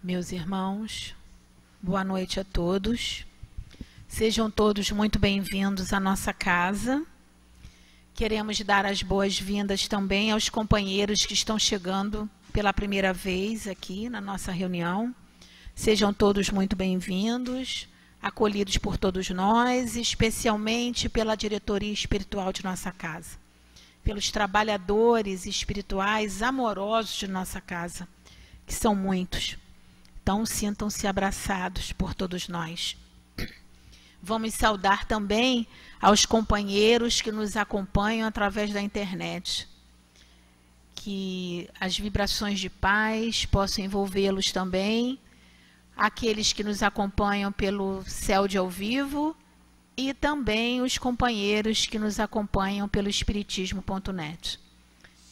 Meus irmãos, boa noite a todos. Sejam todos muito bem-vindos à nossa casa. Queremos dar as boas-vindas também aos companheiros que estão chegando pela primeira vez aqui na nossa reunião. Sejam todos muito bem-vindos, acolhidos por todos nós, especialmente pela diretoria espiritual de nossa casa, pelos trabalhadores espirituais amorosos de nossa casa, que são muitos. Então, sintam-se abraçados por todos nós. Vamos saudar também aos companheiros que nos acompanham através da internet. Que as vibrações de paz possam envolvê-los também. Aqueles que nos acompanham pelo céu de ao vivo e também os companheiros que nos acompanham pelo espiritismo.net.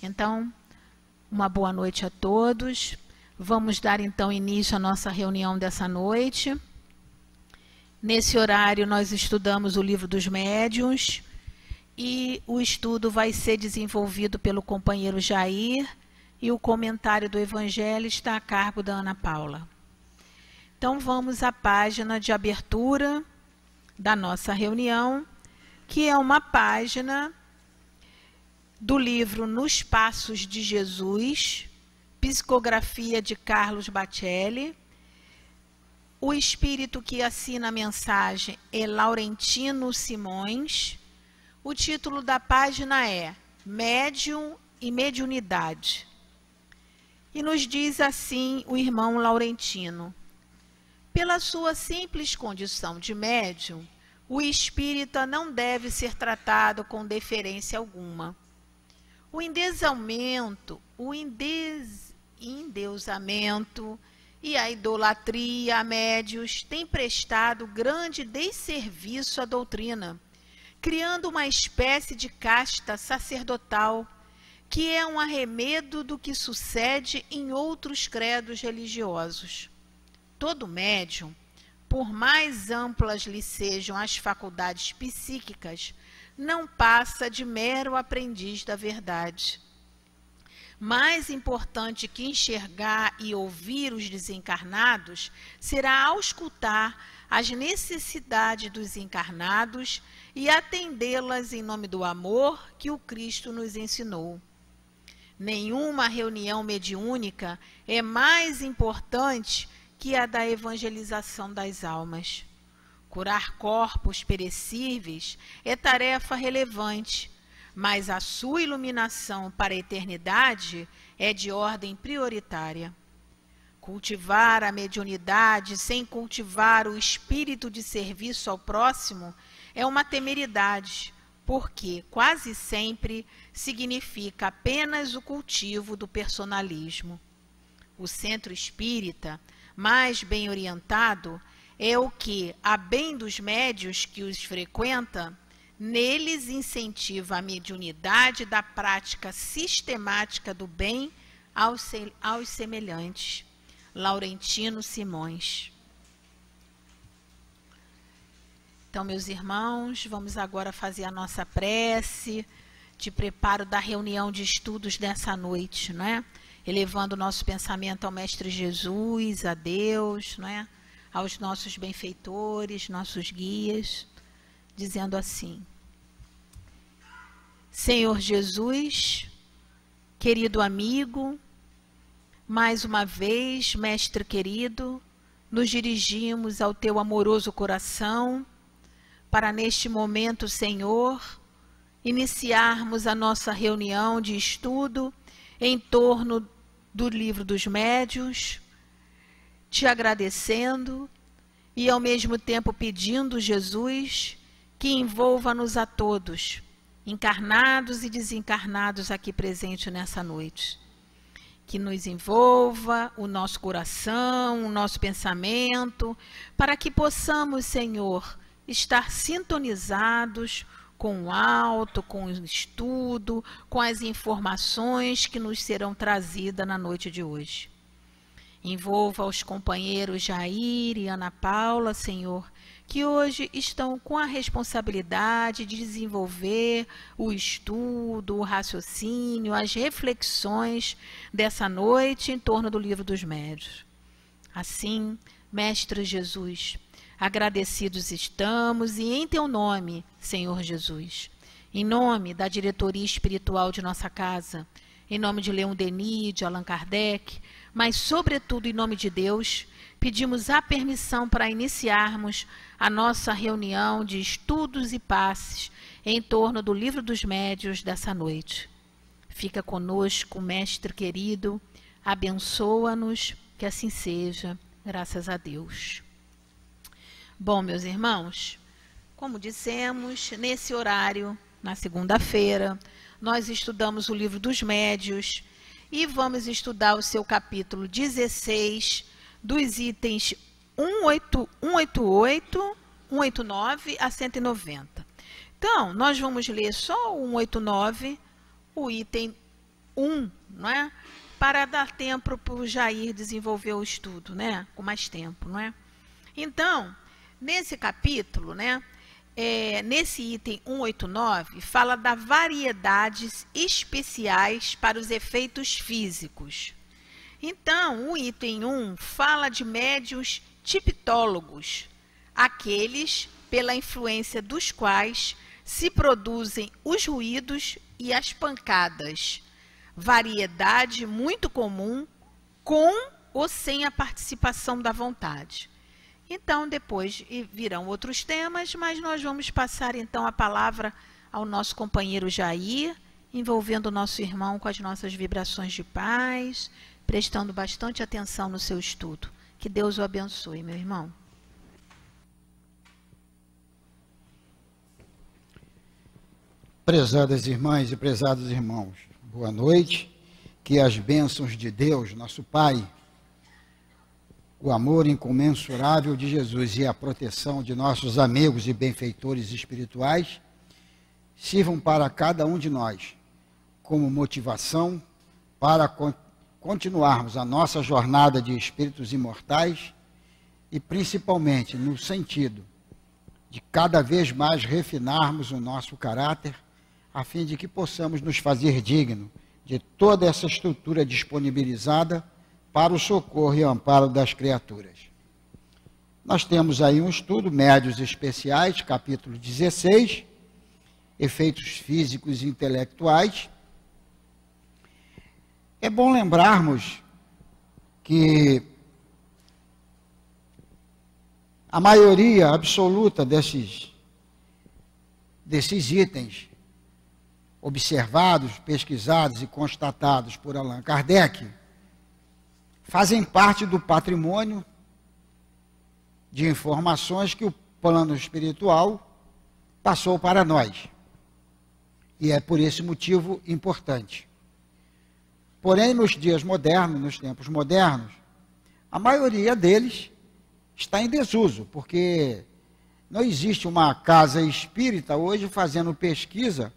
Então, uma boa noite a todos. Vamos dar então início à nossa reunião dessa noite. Nesse horário nós estudamos o Livro dos Médiuns e o estudo vai ser desenvolvido pelo companheiro Jair e o comentário do Evangelho está a cargo da Ana Paula. Então vamos à página de abertura da nossa reunião, que é uma página do livro Nos Passos de Jesus, psicografia de Carlos Bacelli. O espírito que assina a mensagem é Laurentino Simões. O título da página é Médium e Mediunidade. E nos diz assim o irmão Laurentino: pela sua simples condição de médium, o espírita não deve ser tratado com deferência alguma. O endeusamento e a idolatria a médios têm prestado grande desserviço à doutrina, criando uma espécie de casta sacerdotal, que é um arremedo do que sucede em outros credos religiosos. Todo médium, por mais amplas lhe sejam as faculdades psíquicas, não passa de mero aprendiz da verdade. Mais importante que enxergar e ouvir os desencarnados será auscultar as necessidades dos encarnados e atendê-las em nome do amor que o Cristo nos ensinou. Nenhuma reunião mediúnica é mais importante que a da evangelização das almas. Curar corpos perecíveis é tarefa relevante, mas a sua iluminação para a eternidade é de ordem prioritária. Cultivar a mediunidade sem cultivar o espírito de serviço ao próximo é uma temeridade, porque quase sempre significa apenas o cultivo do personalismo. O centro espírita, mais bem orientado, é o que, a bem dos médios que os frequenta, neles incentiva a mediunidade da prática sistemática do bem aos semelhantes. Laurentino Simões. Então, meus irmãos, vamos agora fazer a nossa prece de preparo da reunião de estudos dessa noite, não é? Elevando o nosso pensamento ao Mestre Jesus, a Deus, não é? Aos nossos benfeitores, nossos guias, dizendo assim: Senhor Jesus, querido amigo, mais uma vez, Mestre querido, nos dirigimos ao teu amoroso coração para neste momento, Senhor, iniciarmos a nossa reunião de estudo em torno do Livro dos Médiuns, te agradecendo e ao mesmo tempo pedindo, Jesus, que envolva-nos a todos, encarnados e desencarnados aqui presentes nessa noite. Que nos envolva o nosso coração, o nosso pensamento, para que possamos, Senhor, estar sintonizados com o alto, com o estudo, com as informações que nos serão trazidas na noite de hoje. Envolva os companheiros Jair e Ana Paula, Senhor, que hoje estão com a responsabilidade de desenvolver o estudo, o raciocínio, as reflexões dessa noite em torno do Livro dos Médiuns. Assim, Mestre Jesus, agradecidos estamos e em teu nome, Senhor Jesus, em nome da diretoria espiritual de nossa casa, em nome de Leon Denis, de Allan Kardec, mas sobretudo em nome de Deus, pedimos a permissão para iniciarmos a nossa reunião de estudos e passes em torno do Livro dos Médiuns dessa noite. Fica conosco, Mestre querido, abençoa-nos, que assim seja, graças a Deus. Bom, meus irmãos, como dissemos, nesse horário, na segunda-feira, nós estudamos o Livro dos Médiuns e vamos estudar o seu capítulo 16, dos itens 188, 189 a 190. Então, nós vamos ler só o 189, o item 1, não é? Para dar tempo para o Jair desenvolver o estudo, né? Com mais tempo, não é? Então, nesse capítulo, né? Nesse item 189, fala das variedades especiais para os efeitos físicos. Então, o item 1 fala de médiuns tipitólogos, aqueles pela influência dos quais se produzem os ruídos e as pancadas, variedade muito comum, com ou sem a participação da vontade. Então, depois virão outros temas, mas nós vamos passar então a palavra ao nosso companheiro Jair, envolvendo o nosso irmão com as nossas vibrações de paz, prestando bastante atenção no seu estudo. Que Deus o abençoe, meu irmão. Prezadas irmãs e prezados irmãos, boa noite. Que as bênçãos de Deus, nosso Pai, o amor incomensurável de Jesus e a proteção de nossos amigos e benfeitores espirituais sirvam para cada um de nós como motivação para continuarmos a nossa jornada de espíritos imortais e principalmente no sentido de cada vez mais refinarmos o nosso caráter a fim de que possamos nos fazer dignos de toda essa estrutura disponibilizada para o socorro e amparo das criaturas. Nós temos aí um estudo, Médiuns Especiais, capítulo 16, Efeitos Físicos e Intelectuais. É bom lembrarmos que a maioria absoluta desses itens observados, pesquisados e constatados por Allan Kardec fazem parte do patrimônio de informações que o plano espiritual passou para nós. E é por esse motivo importante. Porém, nos dias modernos, nos tempos modernos, a maioria deles está em desuso, porque não existe uma casa espírita hoje fazendo pesquisa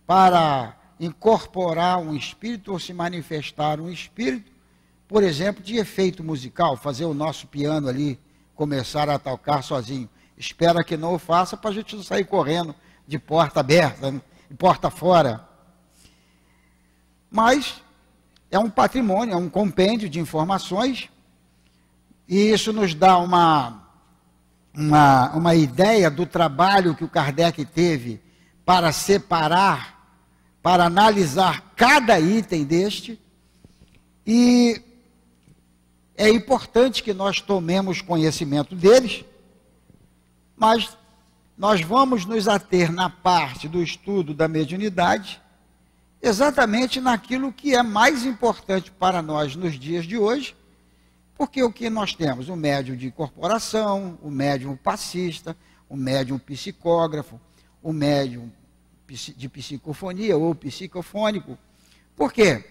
para incorporar um espírito ou se manifestar um espírito, por exemplo, de efeito musical, fazer o nosso piano ali começar a tocar sozinho. Espera que não o faça para a gente não sair correndo de porta aberta, de porta fora. Mas é um patrimônio, é um compêndio de informações, e isso nos dá uma ideia do trabalho que o Kardec teve para separar, para analisar cada item deste, e é importante que nós tomemos conhecimento deles, mas nós vamos nos ater na parte do estudo da mediunidade, exatamente naquilo que é mais importante para nós nos dias de hoje, porque o que nós temos? O médium de incorporação, o médium passista, o médium psicógrafo, o médium de psicofonia ou psicofônico. Por quê?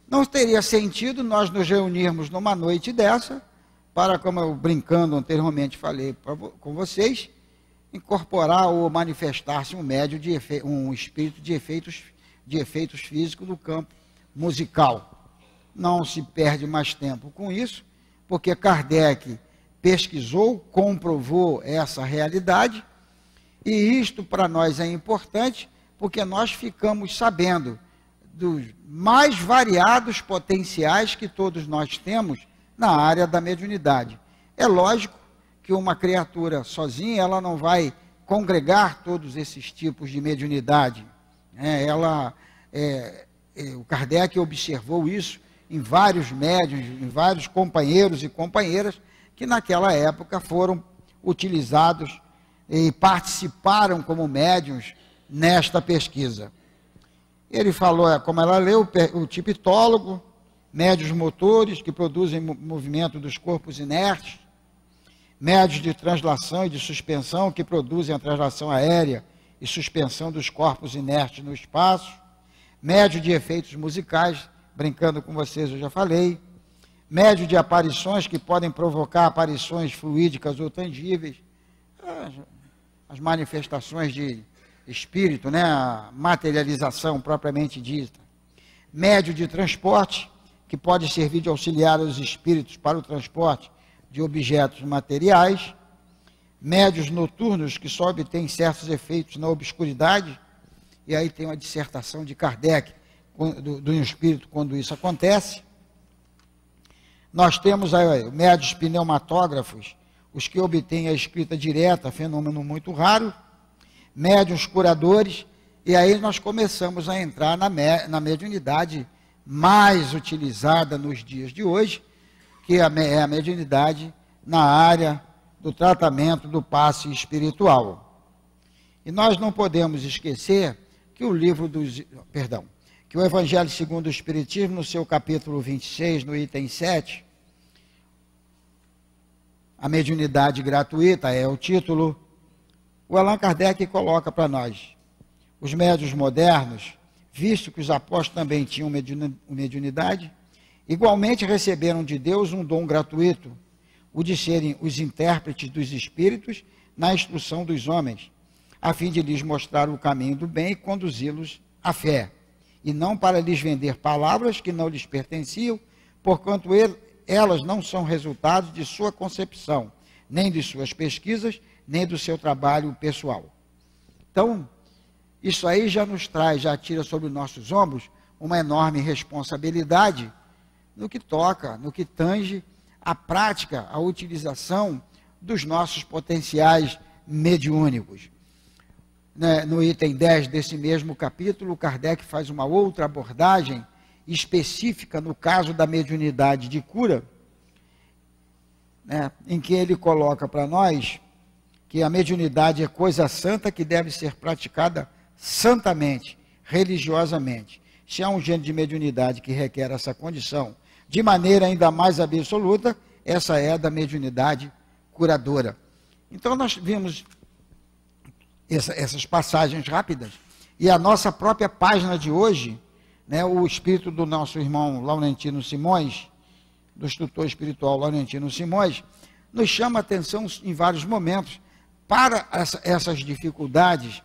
Não teria sentido nós nos reunirmos numa noite dessa, para, como eu brincando anteriormente falei com vocês, incorporar ou manifestar-se um médium um espírito de efeitos físicos no campo musical. Não se perde mais tempo com isso, porque Kardec pesquisou, comprovou essa realidade, e isto para nós é importante, porque nós ficamos sabendo dos mais variados potenciais que todos nós temos na área da mediunidade. É lógico que uma criatura sozinha, ela não vai congregar todos esses tipos de mediunidade. O Kardec observou isso em vários médiuns, em vários companheiros e companheiras que naquela época foram utilizados e participaram como médiuns nesta pesquisa. Ele falou, como ela leu, o tipitólogo, médiuns motores que produzem movimento dos corpos inertes, médiuns de translação e de suspensão que produzem a translação aérea e suspensão dos corpos inertes no espaço, médiuns de efeitos musicais, brincando com vocês eu já falei, médiuns de aparições que podem provocar aparições fluídicas ou tangíveis, as manifestações de espírito, né, a materialização propriamente dita, médium de transporte, que pode servir de auxiliar aos espíritos para o transporte de objetos materiais, médiuns noturnos, que só obtêm certos efeitos na obscuridade, e aí tem uma dissertação de Kardec do espírito quando isso acontece. Nós temos aí médiuns pneumatógrafos, os que obtêm a escrita direta, fenômeno muito raro, médiuns curadores, e aí nós começamos a entrar na mediunidade mais utilizada nos dias de hoje, que é a mediunidade na área do tratamento do passe espiritual. E nós não podemos esquecer que que o Evangelho segundo o Espiritismo, no seu capítulo 26, no item 7, a mediunidade gratuita é o título, o Allan Kardec coloca para nós, os médiuns modernos, visto que os apóstolos também tinham mediunidade, igualmente receberam de Deus um dom gratuito, o de serem os intérpretes dos espíritos na instrução dos homens, a fim de lhes mostrar o caminho do bem e conduzi-los à fé, e não para lhes vender palavras que não lhes pertenciam, porquanto elas não são resultados de sua concepção, nem de suas pesquisas, nem do seu trabalho pessoal. Então, isso aí já nos traz, já tira sobre os nossos ombros uma enorme responsabilidade no que toca, no que tange a prática, a utilização dos nossos potenciais mediúnicos. No item 10 desse mesmo capítulo, Kardec faz uma outra abordagem específica no caso da mediunidade de cura, em que ele coloca para nós que a mediunidade é coisa santa que deve ser praticada santamente, religiosamente. Se há um gênero de mediunidade que requer essa condição de maneira ainda mais absoluta, essa é a da mediunidade curadora. Então nós vimos essas passagens rápidas, e a nossa própria página de hoje, o espírito do nosso irmão Laurentino Simões, do instrutor espiritual Laurentino Simões, nos chama a atenção em vários momentos para essas dificuldades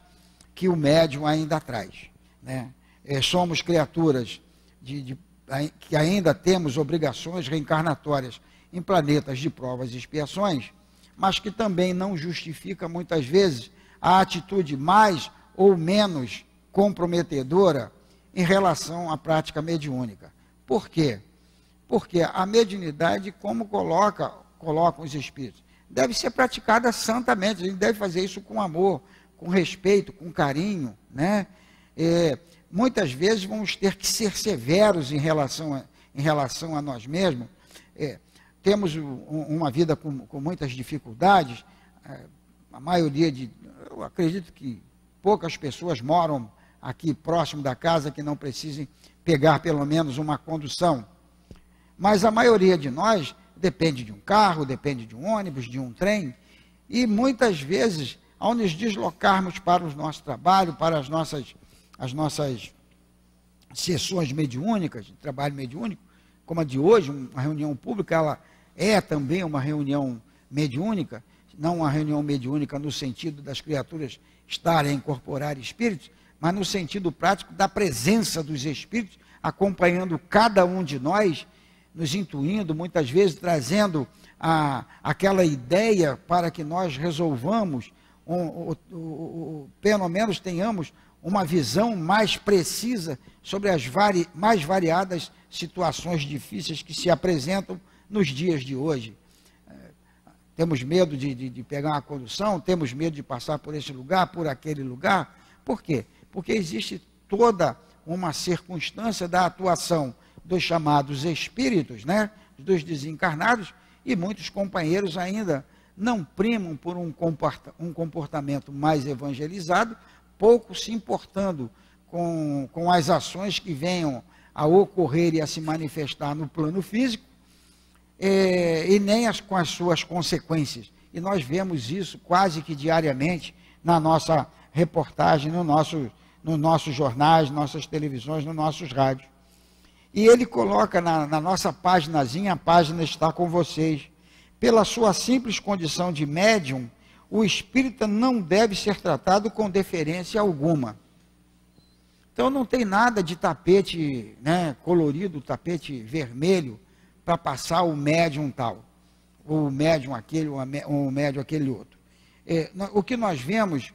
que o médium ainda traz. Somos criaturas que ainda temos obrigações reencarnatórias em planetas de provas e expiações, mas que também não justifica muitas vezes a atitude mais ou menos comprometedora em relação à prática mediúnica. Por quê? Porque a mediunidade, como colocam os espíritos, deve ser praticada santamente, a gente deve fazer isso com amor, com respeito, com carinho, muitas vezes vamos ter que ser severos em relação a nós mesmos. Temos uma vida com muitas dificuldades, a maioria eu acredito que poucas pessoas moram aqui próximo da casa que não precisem pegar pelo menos uma condução. Mas a maioria de nós depende de um carro, depende de um ônibus, de um trem, e muitas vezes, ao nos deslocarmos para o nosso trabalho, para as nossas sessões mediúnicas, de trabalho mediúnico, como a de hoje, uma reunião pública, ela é também uma reunião mediúnica, não uma reunião mediúnica no sentido das criaturas estarem a incorporar espíritos, mas no sentido prático da presença dos espíritos, acompanhando cada um de nós, nos intuindo, muitas vezes trazendo aquela ideia para que nós resolvamos, pelo menos tenhamos uma visão mais precisa sobre as mais variadas situações difíceis que se apresentam nos dias de hoje. Temos medo de pegar uma condução, temos medo de passar por esse lugar, por aquele lugar. Por quê? Porque existe toda uma circunstância da atuação dos chamados espíritos, né, dos desencarnados, e muitos companheiros ainda não primam por um comportamento mais evangelizado, pouco se importando com as ações que venham a ocorrer e a se manifestar no plano físico, e nem com as suas consequências. E nós vemos isso quase que diariamente na nossa reportagem, nos nossos jornais, nossas televisões, nos nossos rádios. E ele coloca na nossa paginazinha, a página está com vocês. Pela sua simples condição de médium, o espírita não deve ser tratado com deferência alguma. Então não tem nada de tapete, né, colorido, tapete vermelho, para passar o médium tal, ou o médium aquele, ou o médium aquele outro. O que nós vemos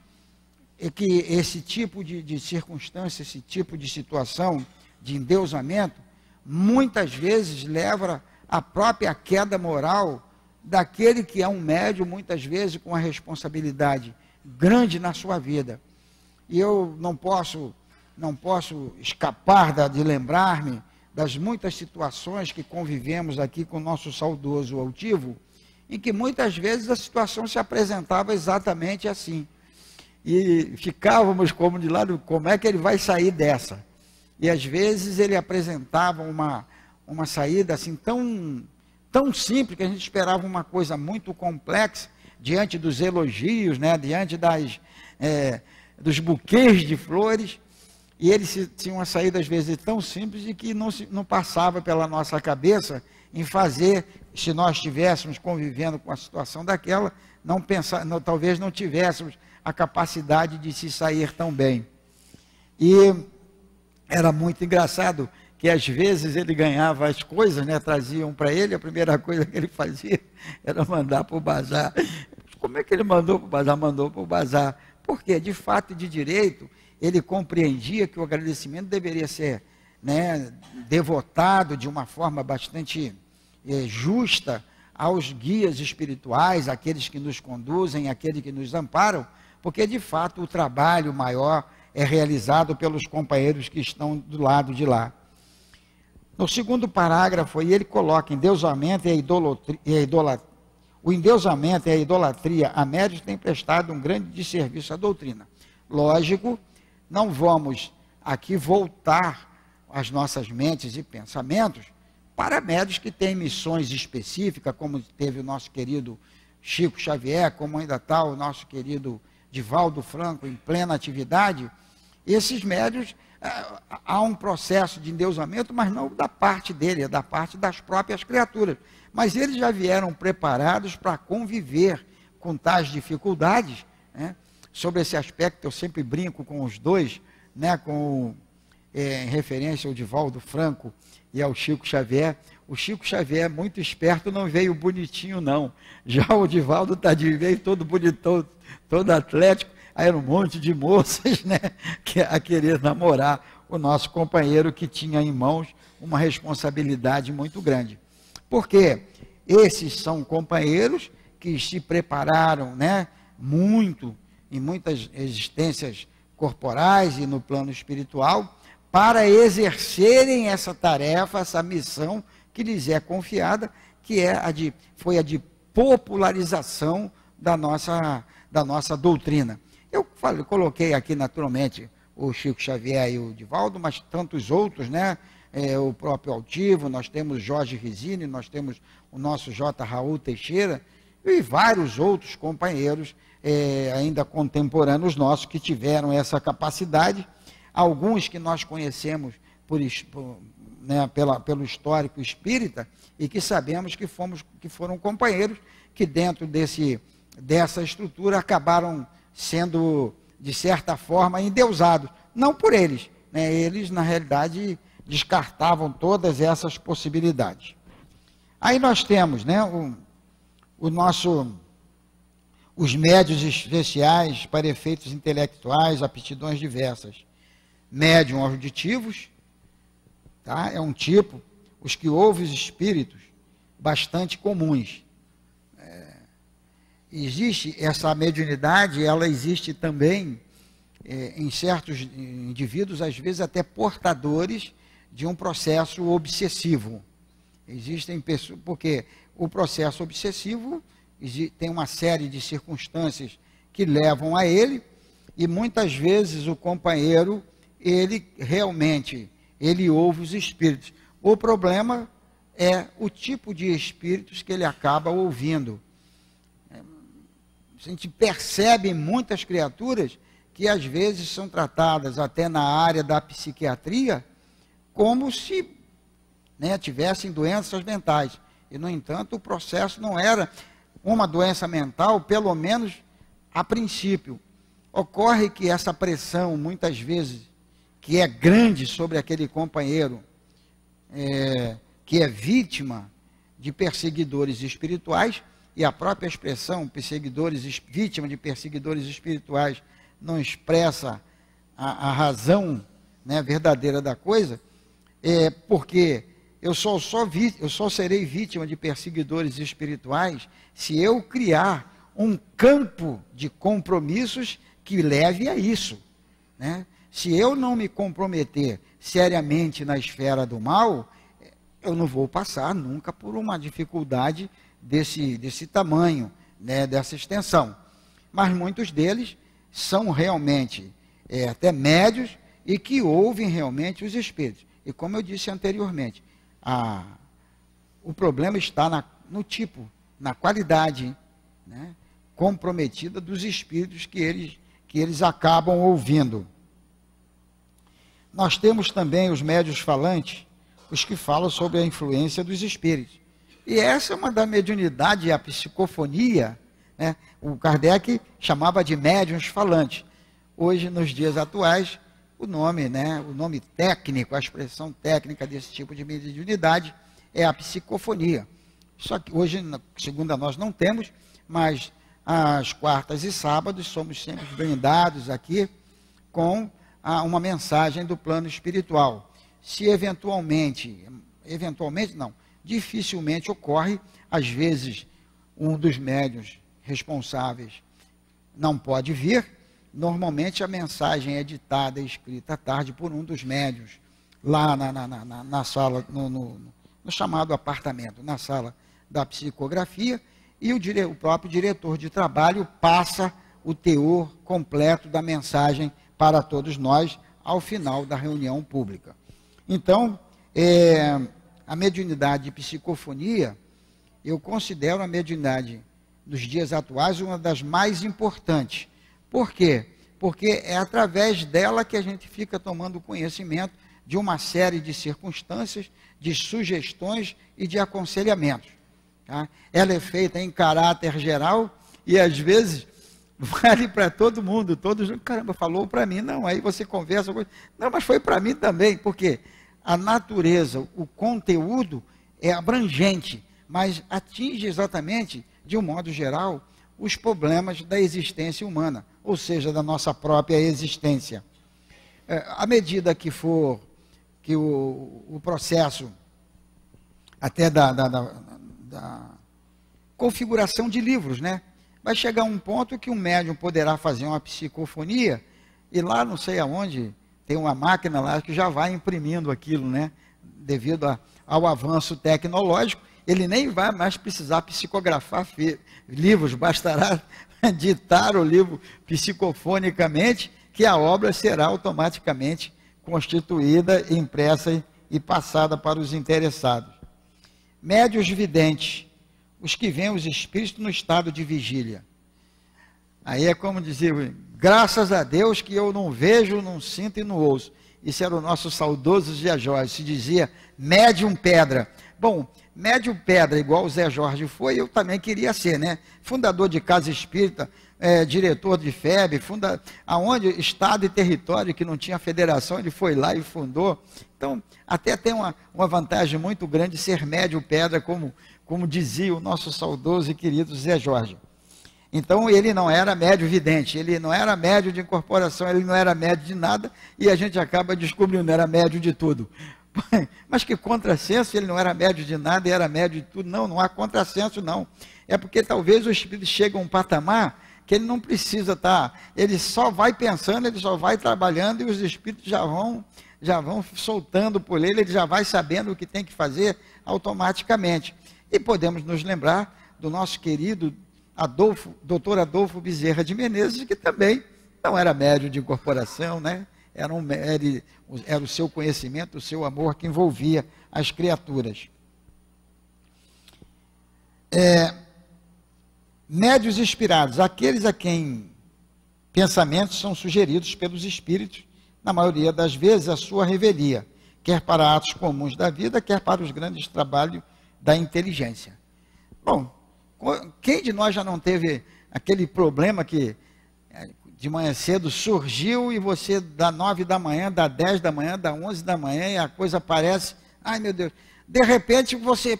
é que esse tipo de circunstância, esse tipo de situação de endeusamento, muitas vezes leva à própria queda moral daquele que é um médium, muitas vezes com uma responsabilidade grande na sua vida. E eu não posso escapar de lembrar-me das muitas situações que convivemos aqui com o nosso saudoso altivo, em que muitas vezes a situação se apresentava exatamente assim. E ficávamos como de lado, como é que ele vai sair dessa? E às vezes ele apresentava uma saída assim tão simples, que a gente esperava uma coisa muito complexa, diante dos elogios, né, diante dos buquês de flores, e ele tinha uma saída às vezes tão simples e que não passava pela nossa cabeça em fazer, se nós estivéssemos convivendo com a situação daquela, talvez não tivéssemos a capacidade de se sair tão bem. E era muito engraçado que às vezes ele ganhava as coisas, né, traziam para ele, a primeira coisa que ele fazia era mandar para o bazar. Como é que ele mandou para o bazar? Mandou para o bazar. Porque, de fato e de direito, ele compreendia que o agradecimento deveria ser, né, devotado de uma forma bastante justa aos guias espirituais, aqueles que nos conduzem, aqueles que nos amparam, porque de fato o trabalho maior é realizado pelos companheiros que estão do lado de lá. No segundo parágrafo, ele coloca: endeusamento o endeusamento e a idolatria a médios têm prestado um grande desserviço à doutrina. Lógico, não vamos aqui voltar as nossas mentes e pensamentos para médios que têm missões específicas, como teve o nosso querido Chico Xavier, como ainda está o nosso querido Divaldo Franco em plena atividade. Esses médios, há um processo de endeusamento, mas não da parte dele, é da parte das próprias criaturas. Mas eles já vieram preparados para conviver com tais dificuldades, né? Sobre esse aspecto eu sempre brinco com os dois, né? Em referência ao Divaldo Franco e ao Chico Xavier. O Chico Xavier, muito esperto, não veio bonitinho não. Já o Divaldo veio todo bonitão, todo atlético. Aí era um monte de moças, né, a querer namorar o nosso companheiro, que tinha em mãos uma responsabilidade muito grande. Porque esses são companheiros que se prepararam, né, muito, em muitas existências corporais e no plano espiritual, para exercerem essa tarefa, essa missão que lhes é confiada, que foi a de popularização da nossa doutrina. Eu coloquei aqui naturalmente o Chico Xavier e o Divaldo, mas tantos outros, né? O próprio Altivo, nós temos Jorge Risini, nós temos o nosso J. Raul Teixeira e vários outros companheiros ainda contemporâneos nossos que tiveram essa capacidade, alguns que nós conhecemos pelo histórico espírita e que sabemos que foram companheiros que dentro dessa estrutura acabaram sendo, de certa forma, endeusados. Não por eles, né? Eles, na realidade, descartavam todas essas possibilidades. Aí nós temos, né, os médios especiais para efeitos intelectuais, aptidões diversas. Médium auditivos, tá? É um tipo, os que ouvem os espíritos, bastante comuns. Existe essa mediunidade, ela existe também em certos indivíduos, às vezes até portadores de um processo obsessivo. Existem pessoas, porque o processo obsessivo tem uma série de circunstâncias que levam a ele, e muitas vezes o companheiro, ele realmente, ele ouve os espíritos. O problema é o tipo de espíritos que ele acaba ouvindo. A gente percebe em muitas criaturas que às vezes são tratadas até na área da psiquiatria como se tivessem doenças mentais. E, no entanto, o processo não era uma doença mental, pelo menos a princípio. Ocorre que essa pressão, muitas vezes, que é grande sobre aquele companheiro, que é vítima de perseguidores espirituais, e a própria expressão vítima de perseguidores espirituais não expressa a razão verdadeira da coisa, porque eu só serei vítima de perseguidores espirituais se eu criar um campo de compromissos que leve a isso. Se eu não me comprometer seriamente na esfera do mal, eu não vou passar nunca por uma dificuldade desse tamanho, dessa extensão. Mas muitos deles são realmente até médios e que ouvem realmente os espíritos. E como eu disse anteriormente, o problema está no tipo, na qualidade comprometida dos espíritos que eles acabam ouvindo. Nós temos também os médios falantes, os que falam sobre a influência dos espíritos. E essa é uma da mediunidade, a psicofonia, o Kardec chamava de médiuns falantes. Hoje, nos dias atuais, o nome técnico, a expressão técnica desse tipo de mediunidade é a psicofonia. Só que hoje, segundo nós, não temos, mas às quartas e sábados somos sempre brindados aqui com uma mensagem do plano espiritual. Se dificilmente ocorre, às vezes um dos médiuns responsáveis não pode vir. Normalmente a mensagem é ditada e escrita à tarde por um dos médiuns, lá na sala, no chamado apartamento, na sala da psicografia, e o próprio diretor de trabalho passa o teor completo da mensagem para todos nós ao final da reunião pública. Então, a mediunidade de psicofonia, eu considero a mediunidade dos dias atuais uma das mais importantes. Por quê? Porque é através dela que a gente fica tomando conhecimento de uma série de circunstâncias, de sugestões e de aconselhamentos. Tá? Ela é feita em caráter geral e às vezes vale para todo mundo. Todos, caramba, falou para mim. Não, aí você conversa. Não, mas foi para mim também. Por quê? A natureza, o conteúdo é abrangente, mas atinge exatamente, de um modo geral, os problemas da existência humana, ou seja, da nossa própria existência. À medida que o processo até da configuração de livros, vai chegar um ponto que um médium poderá fazer uma psicofonia e lá não sei aonde tem uma máquina lá que já vai imprimindo aquilo, devido ao avanço tecnológico. Ele nem vai mais precisar psicografar livros, bastará ditar o livro psicofonicamente, que a obra será automaticamente constituída, impressa e passada para os interessados. Médios videntes, os que veem os espíritos no estado de vigília. Aí é como dizer, graças a Deus que eu não vejo, não sinto e não ouço. Isso era o nosso saudoso Zé Jorge, se dizia médium pedra. Bom, médium pedra, igual o Zé Jorge foi, eu também queria ser, Fundador de casa espírita, diretor de FEB, aonde estado e território que não tinha federação, ele foi lá e fundou. Então, até tem uma vantagem muito grande ser médium pedra, como dizia o nosso saudoso e querido Zé Jorge. Então, ele não era médio vidente, ele não era médio de incorporação, ele não era médio de nada, e a gente acaba descobrindo, era médio de tudo. Mas que contrassenso, ele não era médio de nada e era médio de tudo. Não, não há contrassenso não. É porque talvez o espírito chegue a um patamar que ele não precisa estar, ele só vai pensando, ele só vai trabalhando e os espíritos já vão soltando por ele já vai sabendo o que tem que fazer automaticamente. E podemos nos lembrar do nosso querido doutor Adolfo Bezerra de Menezes, que também não era médio de incorporação, né? Era o seu conhecimento, o seu amor que envolvia as criaturas. Médios inspirados, aqueles a quem pensamentos são sugeridos pelos espíritos, na maioria das vezes a sua revelia, quer para atos comuns da vida, quer para os grandes trabalhos da inteligência. Bom, quem de nós já não teve aquele problema que de manhã cedo surgiu e você dá 9 da manhã, dá 10 da manhã, dá 11 da manhã e a coisa parece, ai meu Deus, de repente você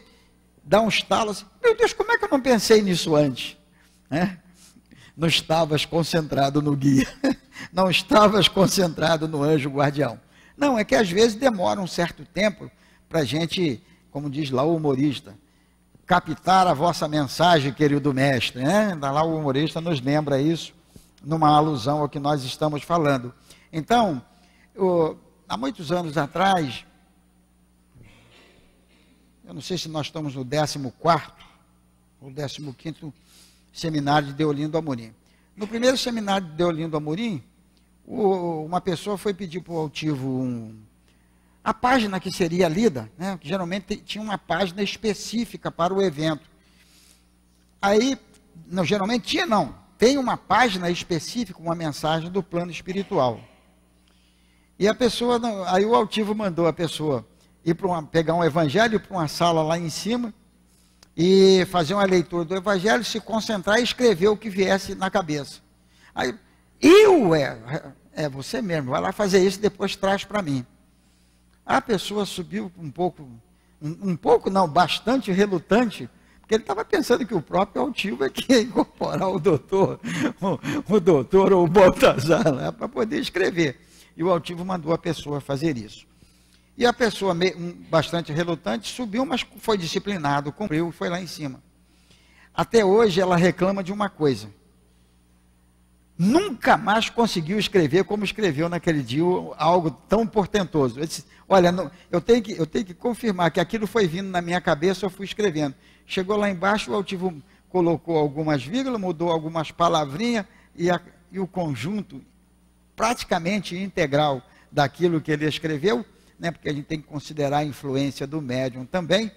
dá um estalo assim, meu Deus, como é que eu não pensei nisso antes? Não estavas concentrado no guia, não estavas concentrado no anjo guardião. Não, é que às vezes demora um certo tempo para a gente, como diz lá o humorista, captar a vossa mensagem, querido mestre, né? Lá o humorista nos lembra isso, numa alusão ao que nós estamos falando. Então, há muitos anos atrás, eu não sei se nós estamos no 14º ou 15º seminário de Deolindo Amorim. No primeiro seminário de Deolindo Amorim, uma pessoa foi pedir para o altivo a página que seria lida, né? Que geralmente tinha uma página específica para o evento. Aí, não, geralmente tinha não, tem uma página específica, uma mensagem do plano espiritual. E a pessoa, aí o altivo mandou a pessoa ir pegar um evangelho para uma sala lá em cima e fazer uma leitura do evangelho, se concentrar e escrever o que viesse na cabeça. Aí, você mesmo, vai lá fazer isso e depois traz para mim. A pessoa subiu um pouco não, bastante relutante, porque ele estava pensando que o próprio altivo é que ia incorporar o doutor ou o Baltazar lá para poder escrever. E o altivo mandou a pessoa fazer isso. E a pessoa, bastante relutante, subiu, mas foi disciplinado, cumpriu e foi lá em cima. Até hoje ela reclama de uma coisa. Nunca mais conseguiu escrever como escreveu naquele dia algo tão portentoso. Eu disse, olha, eu tenho que confirmar que aquilo foi vindo na minha cabeça, eu fui escrevendo. Chegou lá embaixo, o altivo colocou algumas vírgulas, mudou algumas palavrinhas e o conjunto praticamente integral daquilo que ele escreveu, né, porque a gente tem que considerar a influência do médium também,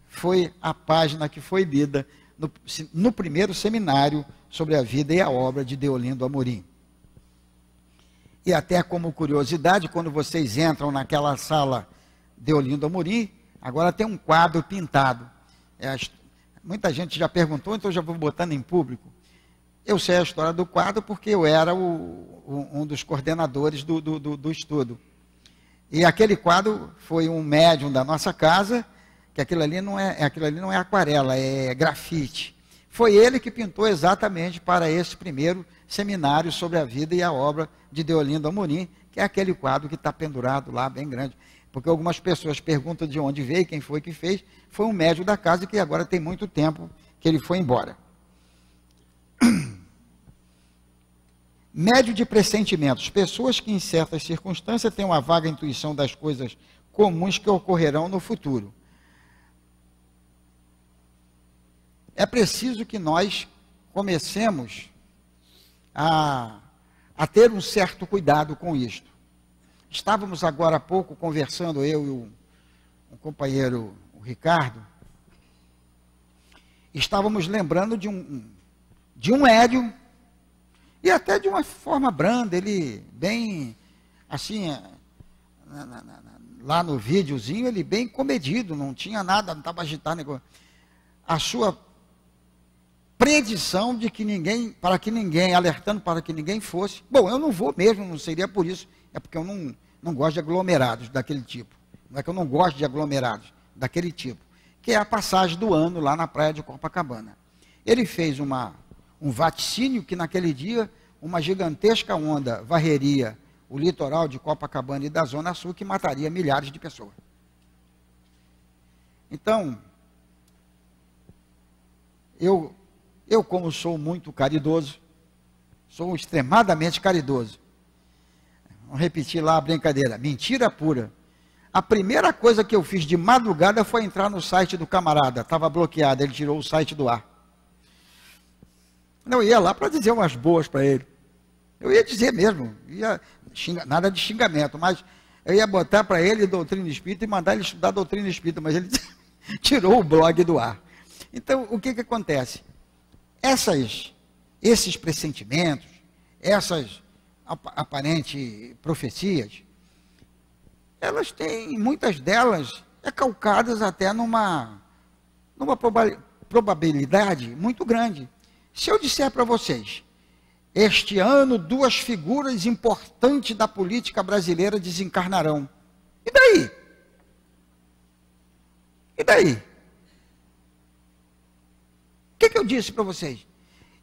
foi a página que foi lida no primeiro seminário sobre a vida e a obra de Deolindo Amorim. E até como curiosidade, quando vocês entram naquela sala Deolindo Amorim, agora tem um quadro pintado. Muita gente já perguntou, então já vou botando em público. Eu sei a história do quadro porque eu era um dos coordenadores do estudo. E aquele quadro foi um médium da nossa casa, que aquilo ali não é aquarela, é grafite. Foi ele que pintou exatamente para esse primeiro seminário sobre a vida e a obra de Deolindo Amorim, que é aquele quadro que está pendurado lá, bem grande. Porque algumas pessoas perguntam de onde veio, quem foi que fez. Foi um médium da casa que agora tem muito tempo que ele foi embora. Médio de pressentimentos. Pessoas que em certas circunstâncias têm uma vaga intuição das coisas comuns que ocorrerão no futuro. É preciso que nós comecemos a ter um certo cuidado com isto. Estávamos agora há pouco conversando, eu e o companheiro o Ricardo, estávamos lembrando de um médium, e até de uma forma branda, ele bem, assim, lá no videozinho, ele bem comedido, não tinha nada, não estava agitado. A sua predição de que ninguém, alertando para que ninguém fosse. Bom, eu não vou mesmo, não seria por isso, é porque eu não gosto de aglomerados daquele tipo. Não é que eu não gosto de aglomerados daquele tipo, que é a passagem do ano lá na praia de Copacabana. Ele fez um vaticínio que naquele dia uma gigantesca onda varreria o litoral de Copacabana e da Zona Sul, que mataria milhares de pessoas. Então, eu como sou muito caridoso, sou extremadamente caridoso. Vamos repetir lá a brincadeira, mentira pura. A primeira coisa que eu fiz de madrugada foi entrar no site do camarada, estava bloqueado, ele tirou o site do ar. Não, eu ia lá para dizer umas boas para ele. Eu ia dizer mesmo, nada de xingamento, mas eu ia botar para ele doutrina espírita e mandar ele estudar doutrina espírita, mas ele tirou o blog do ar. Então, o que acontece? Esses pressentimentos, essas aparentes profecias, elas têm, muitas delas, calcadas até numa probabilidade muito grande. Se eu disser para vocês, este ano 2 figuras importantes da política brasileira desencarnarão. E daí? E daí? O que eu disse para vocês?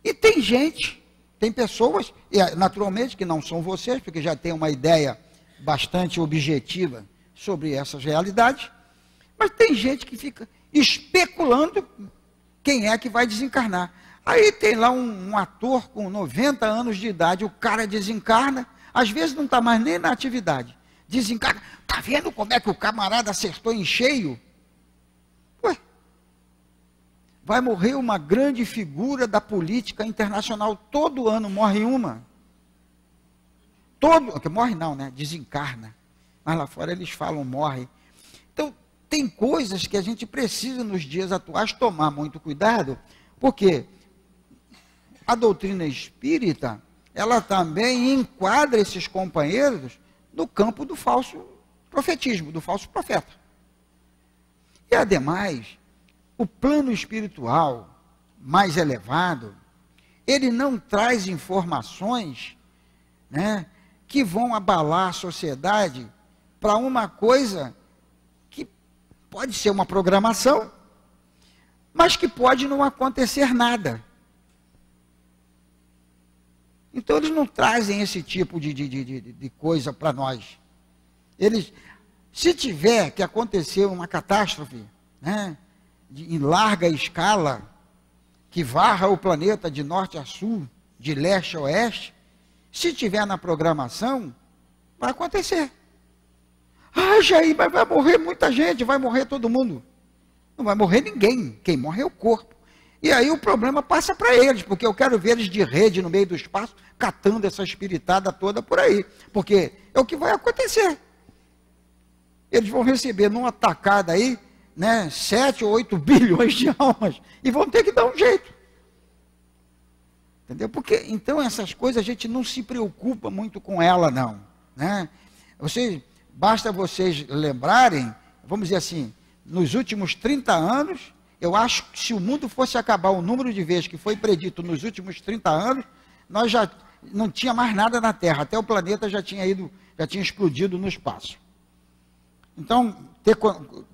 E tem gente, tem pessoas, e naturalmente que não são vocês, porque já tem uma ideia bastante objetiva sobre essas realidades, mas tem gente que fica especulando quem é que vai desencarnar. Aí tem lá um ator com 90 anos de idade, o cara desencarna, às vezes não está mais nem na atividade, desencarna. Está vendo como é que o camarada acertou em cheio? Ué, vai morrer uma grande figura da política internacional, todo ano morre uma. Que morre não, né? Desencarna. Mas lá fora eles falam morre. Então, tem coisas que a gente precisa nos dias atuais tomar muito cuidado, porque a doutrina espírita, ela também enquadra esses companheiros no campo do falso profetismo, do falso profeta. E ademais, o plano espiritual mais elevado, ele não traz informações, né, que vão abalar a sociedade para uma coisa que pode ser uma programação, mas que pode não acontecer nada. Então eles não trazem esse tipo de coisa para nós. Eles, se tiver que acontecer uma catástrofe, né, em larga escala, que varra o planeta de norte a sul, de leste a oeste, se tiver na programação, vai acontecer. Ah, Jair, mas vai morrer muita gente, vai morrer todo mundo. Não vai morrer ninguém, quem morre é o corpo. E aí o problema passa para eles, porque eu quero ver eles de rede no meio do espaço, catando essa espiritada toda por aí. Porque é o que vai acontecer. Eles vão receber numa tacada aí, né, 7 ou 8 bilhões de almas, e vão ter que dar um jeito. Entendeu? Porque, então, essas coisas a gente não se preocupa muito com ela, não. Né? Basta vocês lembrarem, vamos dizer assim, nos últimos 30 anos, eu acho que se o mundo fosse acabar o número de vezes que foi predito nos últimos 30 anos, nós já não tinha mais nada na Terra, até o planeta já tinha explodido no espaço. Então, ter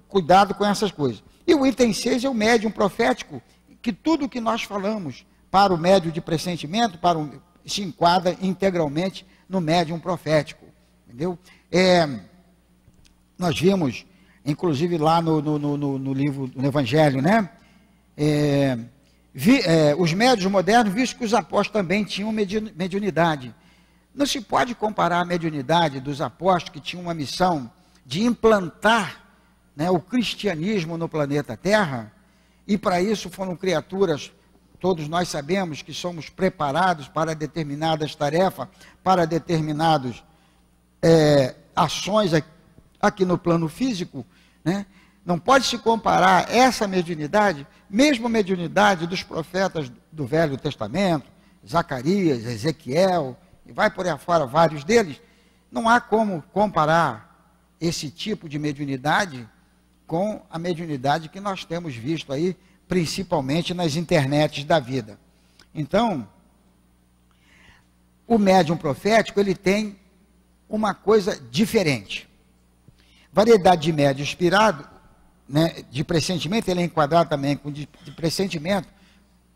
cuidado com essas coisas. E o item 6 é o médium profético, que tudo que nós falamos para o médium de pressentimento, se enquadra integralmente no médium profético. Entendeu? Nós vimos, inclusive lá no livro, no Evangelho, né? Os médiuns modernos, visto que os apóstolos também tinham mediunidade. Não se pode comparar a mediunidade dos apóstolos, que tinham uma missão de implantar, né, o cristianismo no planeta Terra, e para isso foram criaturas, todos nós sabemos que somos preparados para determinadas tarefas, para determinadas ações aqui no plano físico, né? Não pode se comparar essa mediunidade, mesmo a mediunidade dos profetas do Velho Testamento, Zacarias, Ezequiel, e vai por aí afora vários deles, não há como comparar esse tipo de mediunidade com a mediunidade que nós temos visto aí, principalmente nas internets da vida. Então, o médium profético, ele tem uma coisa diferente. Variedade de médium inspirado, né, de pressentimento, ele é enquadrado também com de pressentimento,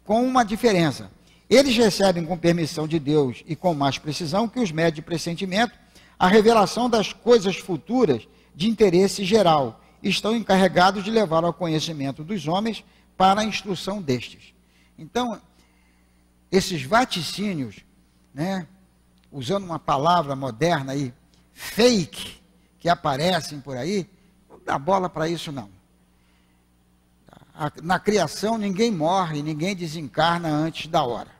com uma diferença. Eles recebem com permissão de Deus e com mais precisão que os médios de pressentimento, a revelação das coisas futuras de interesse geral, e estão encarregados de levar ao conhecimento dos homens para a instrução destes. Então, esses vaticínios, né, usando uma palavra moderna aí, fake, que aparecem por aí, não dá bola para isso não. Na criação ninguém morre, ninguém desencarna antes da hora.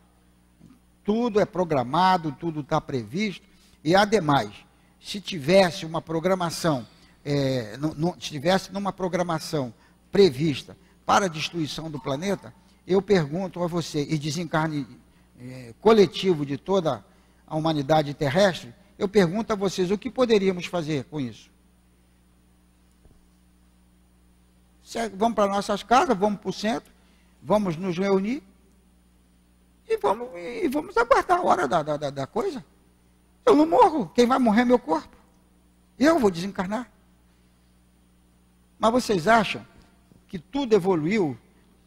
Tudo é programado, tudo está previsto, e ademais, se tivesse uma programação, se tivesse numa programação prevista para a destruição do planeta, eu pergunto a você, e desencarne coletivo de toda a humanidade terrestre, eu pergunto a vocês, o que poderíamos fazer com isso? Vamos para nossas casas, vamos para o centro, vamos nos reunir e vamos aguardar a hora da coisa. Eu não morro, quem vai morrer é meu corpo. Eu vou desencarnar. Mas vocês acham que tudo evoluiu,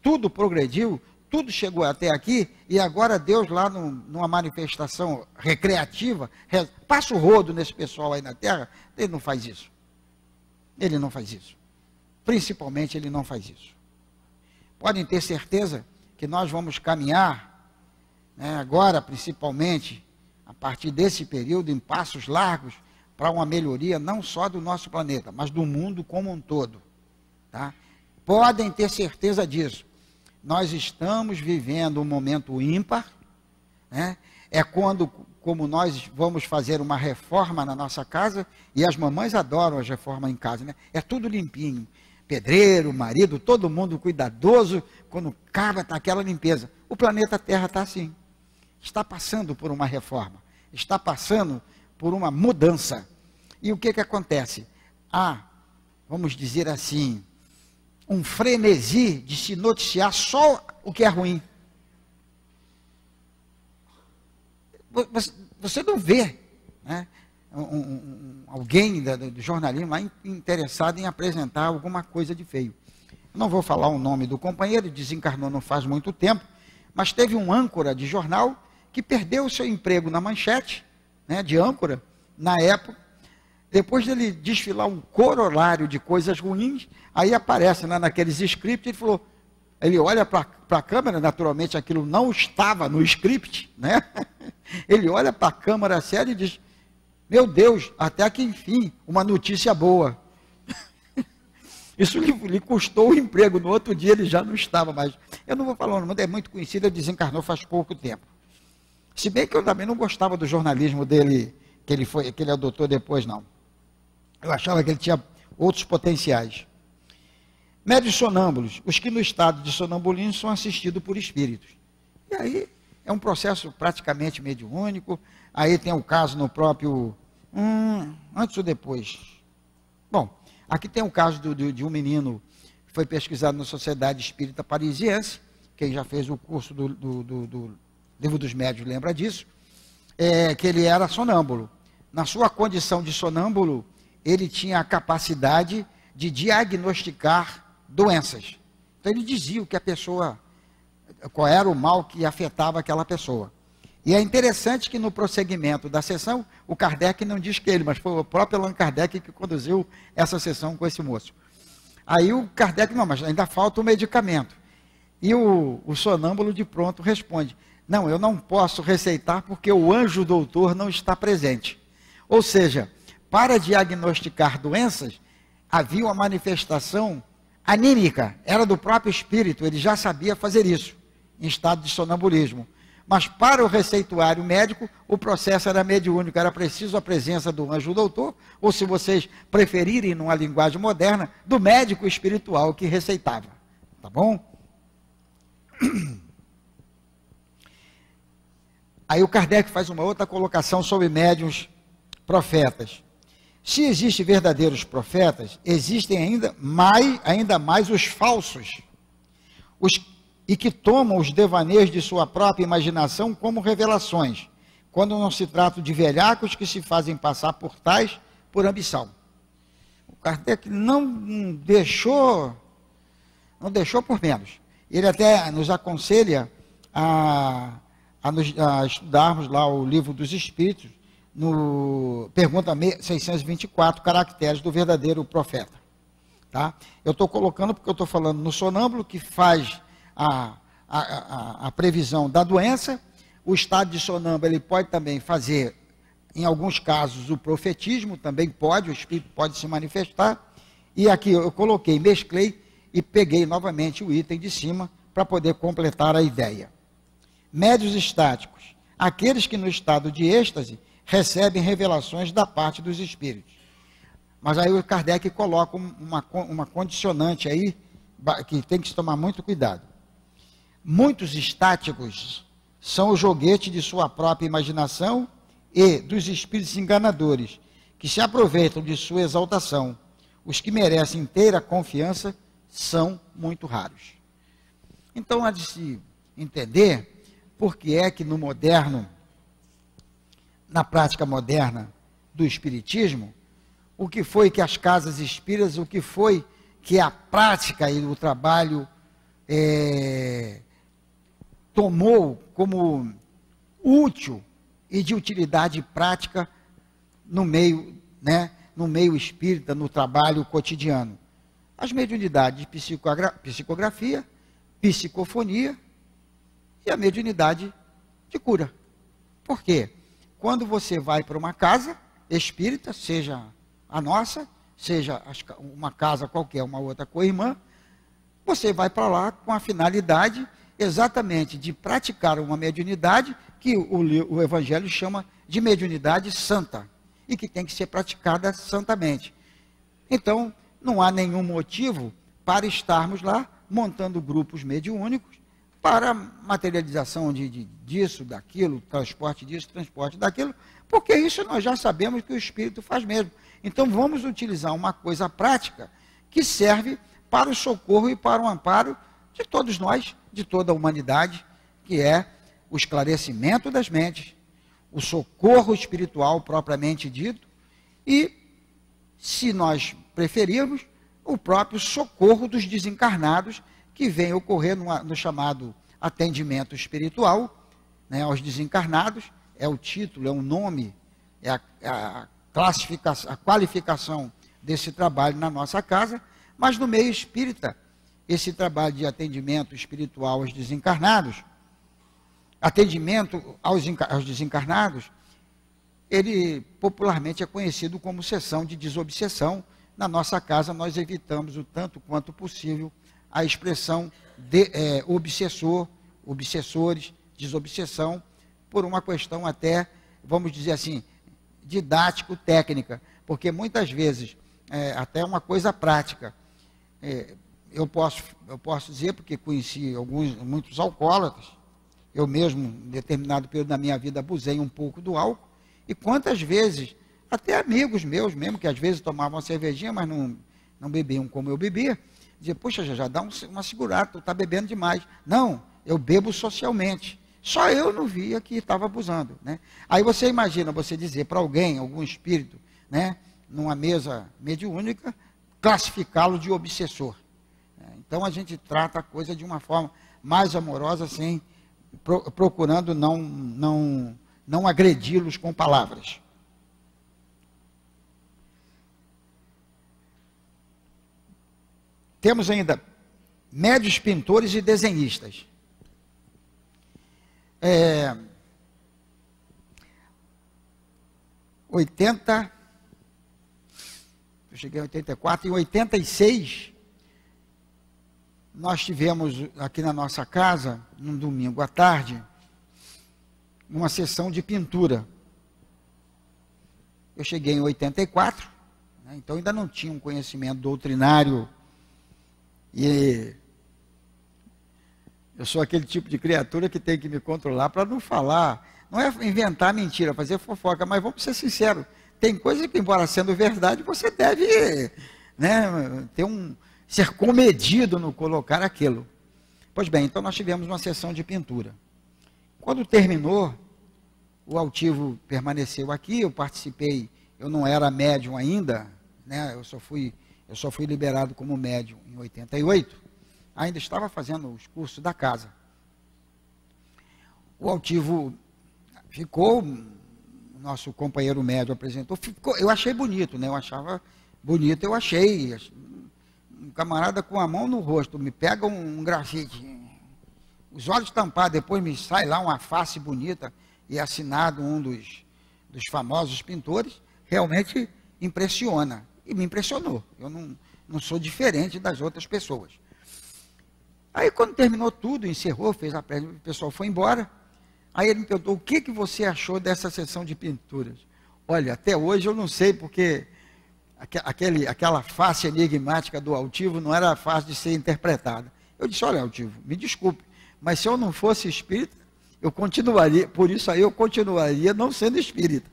tudo progrediu, tudo chegou até aqui, e agora Deus lá numa manifestação recreativa, passa o rodo nesse pessoal aí na Terra? Ele não faz isso. Ele não faz isso. Principalmente ele não faz isso. Podem ter certeza que nós vamos caminhar, né, agora principalmente, a partir desse período, em passos largos, para uma melhoria não só do nosso planeta, mas do mundo como um todo. Tá? Podem ter certeza disso. Nós estamos vivendo um momento ímpar, né? É quando, como nós vamos fazer uma reforma na nossa casa, e as mamães adoram as reformas em casa, né? É tudo limpinho, pedreiro, marido, todo mundo cuidadoso, quando acaba tá aquela limpeza. O planeta Terra está assim, está passando por uma reforma, está passando por uma mudança. E o que acontece? Vamos dizer assim, um frenesi de se noticiar só o que é ruim. Você não vê, né, alguém do jornalismo lá interessado em apresentar alguma coisa de feio. Eu não vou falar o nome do companheiro, desencarnou não faz muito tempo, mas teve um âncora de jornal que perdeu o seu emprego na Manchete, né, de âncora, na época. Depois dele desfilar um corolário de coisas ruins, aí aparece lá naqueles scripts, ele falou, ele olha para a câmera, naturalmente aquilo não estava no script, né? Ele olha para a câmera séria e diz, meu Deus, até que enfim, uma notícia boa. Isso lhe custou o emprego, no outro dia ele já não estava mais. Eu não vou falar o nome, é muito conhecido, ele desencarnou faz pouco tempo. Se bem que eu também não gostava do jornalismo dele, que ele adotou depois, não. Eu achava que ele tinha outros potenciais. Médios sonâmbulos, os que no estado de sonambulismo são assistidos por espíritos. E aí é um processo praticamente mediúnico. Aí tem o caso no próprio... antes ou depois? Bom, aqui tem o caso de um menino que foi pesquisado na Sociedade Espírita Parisiense. Quem já fez o curso do Livro dos Médios lembra disso. Que ele era sonâmbulo. Na sua condição de sonâmbulo, ele tinha a capacidade de diagnosticar doenças. Então ele dizia o que a pessoa, qual era o mal que afetava aquela pessoa. E é interessante que no prosseguimento da sessão, o Kardec não diz que ele, mas foi o próprio Allan Kardec que conduziu essa sessão com esse moço. Aí o Kardec, não, mas ainda falta o medicamento. E o sonâmbulo de pronto responde, não, eu não posso receitar porque o anjo doutor não está presente. Ou seja, para diagnosticar doenças, havia uma manifestação anímica, era do próprio espírito, ele já sabia fazer isso, em estado de sonambulismo. Mas para o receituário médico, o processo era mediúnico, era preciso a presença do anjo doutor, ou se vocês preferirem, numa linguagem moderna, do médico espiritual que receitava. Tá bom? Aí o Kardec faz uma outra colocação sobre médiuns profetas. Se existem verdadeiros profetas, existem ainda mais os falsos, e que tomam os devaneios de sua própria imaginação como revelações, quando não se trata de velhacos que se fazem passar por tais por ambição. O Kardec não deixou por menos. Ele até nos aconselha a estudarmos lá o Livro dos Espíritos, pergunta 624, caracteres do verdadeiro profeta. Tá? Eu estou colocando porque eu estou falando no sonâmbulo, que faz a previsão da doença. O estado de sonâmbulo, ele pode também fazer, em alguns casos, o profetismo, também pode, o espírito pode se manifestar. E aqui eu coloquei, mesclei e peguei novamente o item de cima para poder completar a ideia. Médios estáticos, aqueles que no estado de êxtase recebem revelações da parte dos espíritos. Mas aí o Kardec coloca uma condicionante aí, que tem que se tomar muito cuidado. Muitos estáticos são o joguete de sua própria imaginação e dos espíritos enganadores, que se aproveitam de sua exaltação. Os que merecem inteira confiança são muito raros. Então, há de se entender por que é que no moderno, na prática moderna do espiritismo, o que foi que as casas espíritas, o que foi que a prática e o trabalho tomou como útil e de utilidade prática no meio, no meio espírita, no trabalho cotidiano. As mediunidades de psicografia, psicofonia e a mediunidade de cura. Por quê? Quando você vai para uma casa espírita, seja a nossa, seja uma casa qualquer, uma outra co-irmã, você vai para lá com a finalidade exatamente de praticar uma mediunidade que o Evangelho chama de mediunidade santa e que tem que ser praticada santamente. Então, não há nenhum motivo para estarmos lá montando grupos mediúnicos para materialização disso, daquilo, transporte disso, transporte daquilo, porque isso nós já sabemos que o Espírito faz mesmo. Então vamos utilizar uma coisa prática que serve para o socorro e para o amparo de todos nós, de toda a humanidade, que é o esclarecimento das mentes, o socorro espiritual propriamente dito e, se nós preferirmos, o próprio socorro dos desencarnados que vem ocorrer no chamado atendimento espiritual, aos desencarnados. É o título, é o nome, é a classificação, a qualificação desse trabalho na nossa casa, mas no meio espírita, esse trabalho de atendimento espiritual aos desencarnados, atendimento aos desencarnados, ele popularmente é conhecido como sessão de desobsessão. Na nossa casa nós evitamos o tanto quanto possível a expressão de obsessor, obsessores, desobsessão, por uma questão até, vamos dizer assim, didático-técnica, porque muitas vezes, até uma coisa prática, eu posso dizer, porque conheci muitos alcoólatras, eu mesmo, em determinado período da minha vida, abusei um pouco do álcool, e quantas vezes, até amigos meus mesmo, que às vezes tomavam uma cervejinha, mas não bebiam como eu bebia, dizia, poxa, já dá uma segurada, tu está bebendo demais. Não, eu bebo socialmente. Só eu não via que estava abusando. Aí você imagina você dizer para alguém, algum espírito, numa mesa mediúnica, classificá-lo de obsessor. Então a gente trata a coisa de uma forma mais amorosa, sem, procurando não agredi-los com palavras. Temos ainda médios pintores e desenhistas. Eu cheguei em 84, em 86, nós tivemos aqui na nossa casa, num domingo à tarde, uma sessão de pintura. Eu cheguei em 84, então ainda não tinha um conhecimento doutrinário. E eu sou aquele tipo de criatura que tem que me controlar para não falar, não é inventar mentira, fazer fofoca, mas vamos ser sinceros, tem coisa que, embora sendo verdade, você deve ser comedido no colocar aquilo. Pois bem, então nós tivemos uma sessão de pintura. Quando terminou, o altivo permaneceu aqui, eu participei, eu não era médium ainda, eu só fui liberado como médium em 88, ainda estava fazendo os cursos da casa. O altivo ficou nosso companheiro médio apresentou, eu achei bonito, né? Eu achava bonito, eu achei. Um camarada com a mão no rosto, me pega um grafite, os olhos tampados, depois me sai lá uma face bonita e assinado um dos famosos pintores, realmente impressiona. E me impressionou. Eu não sou diferente das outras pessoas. Aí quando terminou tudo, encerrou, fez a prece, o pessoal foi embora. Aí ele me perguntou, o que você achou dessa sessão de pinturas? Olha, até hoje eu não sei, porque aquela face enigmática do Altivo não era fácil de ser interpretada. Eu disse, olha, Altivo, me desculpe, mas se eu não fosse espírita, eu continuaria, por isso aí eu continuaria não sendo espírita.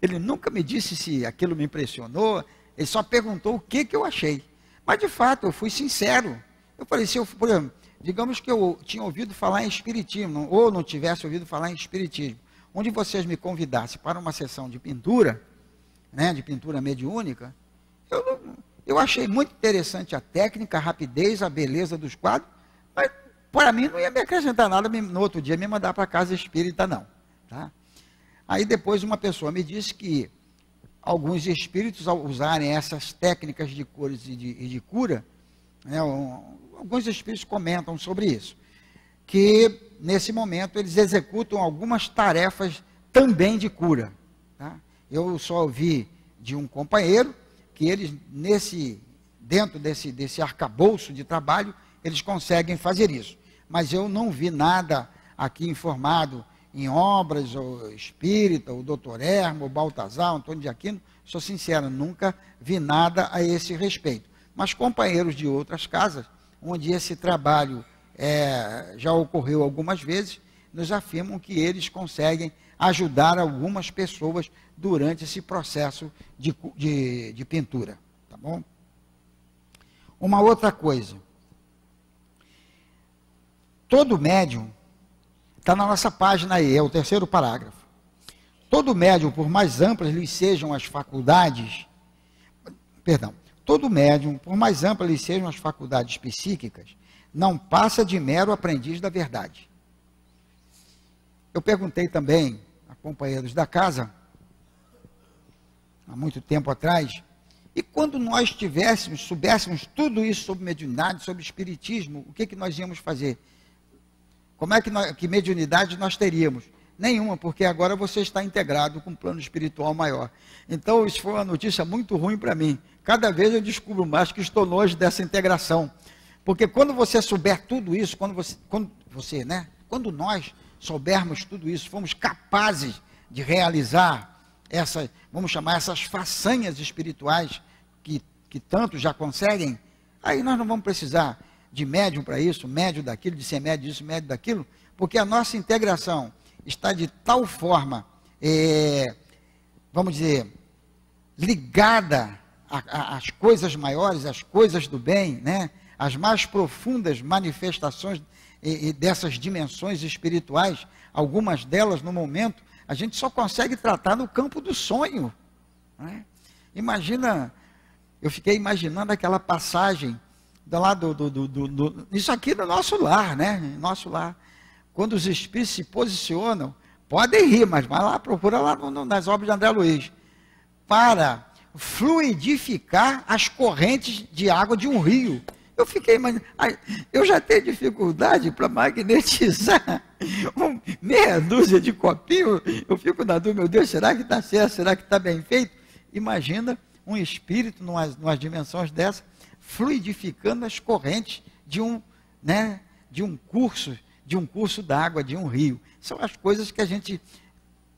Ele nunca me disse se aquilo me impressionou, ele só perguntou o que eu achei. Mas de fato, eu fui sincero. Eu falei, por exemplo, digamos que eu tinha ouvido falar em espiritismo, ou não tivesse ouvido falar em espiritismo, onde vocês me convidassem para uma sessão de pintura, né, de pintura mediúnica, eu achei muito interessante a técnica, a rapidez, a beleza dos quadros, mas para mim não ia me acrescentar nada no outro dia me mandar para a casa espírita, não. Tá? Aí depois uma pessoa me disse que alguns espíritos, ao usarem essas técnicas de cores e de cura, né, alguns espíritos comentam sobre isso, que nesse momento eles executam algumas tarefas também de cura. Tá? Eu só ouvi de um companheiro que eles, dentro desse arcabouço de trabalho, eles conseguem fazer isso. Mas eu não vi nada aqui informado em obras, ou Espírita, o Dr. Hermo, o Baltazar, o Antônio de Aquino. Sou sincero, nunca vi nada a esse respeito. Mas companheiros de outras casas, onde esse trabalho já ocorreu algumas vezes, nos afirmam que eles conseguem ajudar algumas pessoas durante esse processo de pintura. Tá bom? Uma outra coisa. Todo médium, está na nossa página aí, é o 3º parágrafo. Todo médium, por mais amplas lhe sejam as faculdades, todo médium, por mais amplas lhe sejam as faculdades psíquicas, não passa de mero aprendiz da verdade. Eu perguntei também a companheiros da casa, há muito tempo atrás, e quando nós soubéssemos tudo isso sobre mediunidade, sobre espiritismo, o que nós íamos fazer? Como é que mediunidade nós teríamos? Nenhuma, porque agora você está integrado com um plano espiritual maior. Então, isso foi uma notícia muito ruim para mim. Cada vez eu descubro mais que estou longe dessa integração. Porque quando você souber tudo isso, quando nós soubermos tudo isso, fomos capazes de realizar vamos chamar essas façanhas espirituais que tantos já conseguem, aí nós não vamos precisar de médium para isso, médium daquilo, de ser médium disso, médium daquilo, porque a nossa integração está de tal forma, vamos dizer, ligada às coisas maiores, às coisas do bem, né? As mais profundas manifestações dessas dimensões espirituais, algumas delas no momento, a gente só consegue tratar no campo do sonho. Né? Imagina, eu fiquei imaginando aquela passagem isso aqui no nosso lar, né? Nosso lar. Quando os espíritos se posicionam, podem rir, mas vai lá, procura lá nas obras de André Luiz, para fluidificar as correntes de água de um rio. Eu fiquei imaginando, eu já tenho dificuldade para magnetizar meia dúzia de copinhos, eu fico na dúvida, meu Deus, será que está certo, será que está bem feito? Imagina um espírito, numas dimensões dessas, fluidificando as correntes de um curso d'água, de um rio. São as coisas que a gente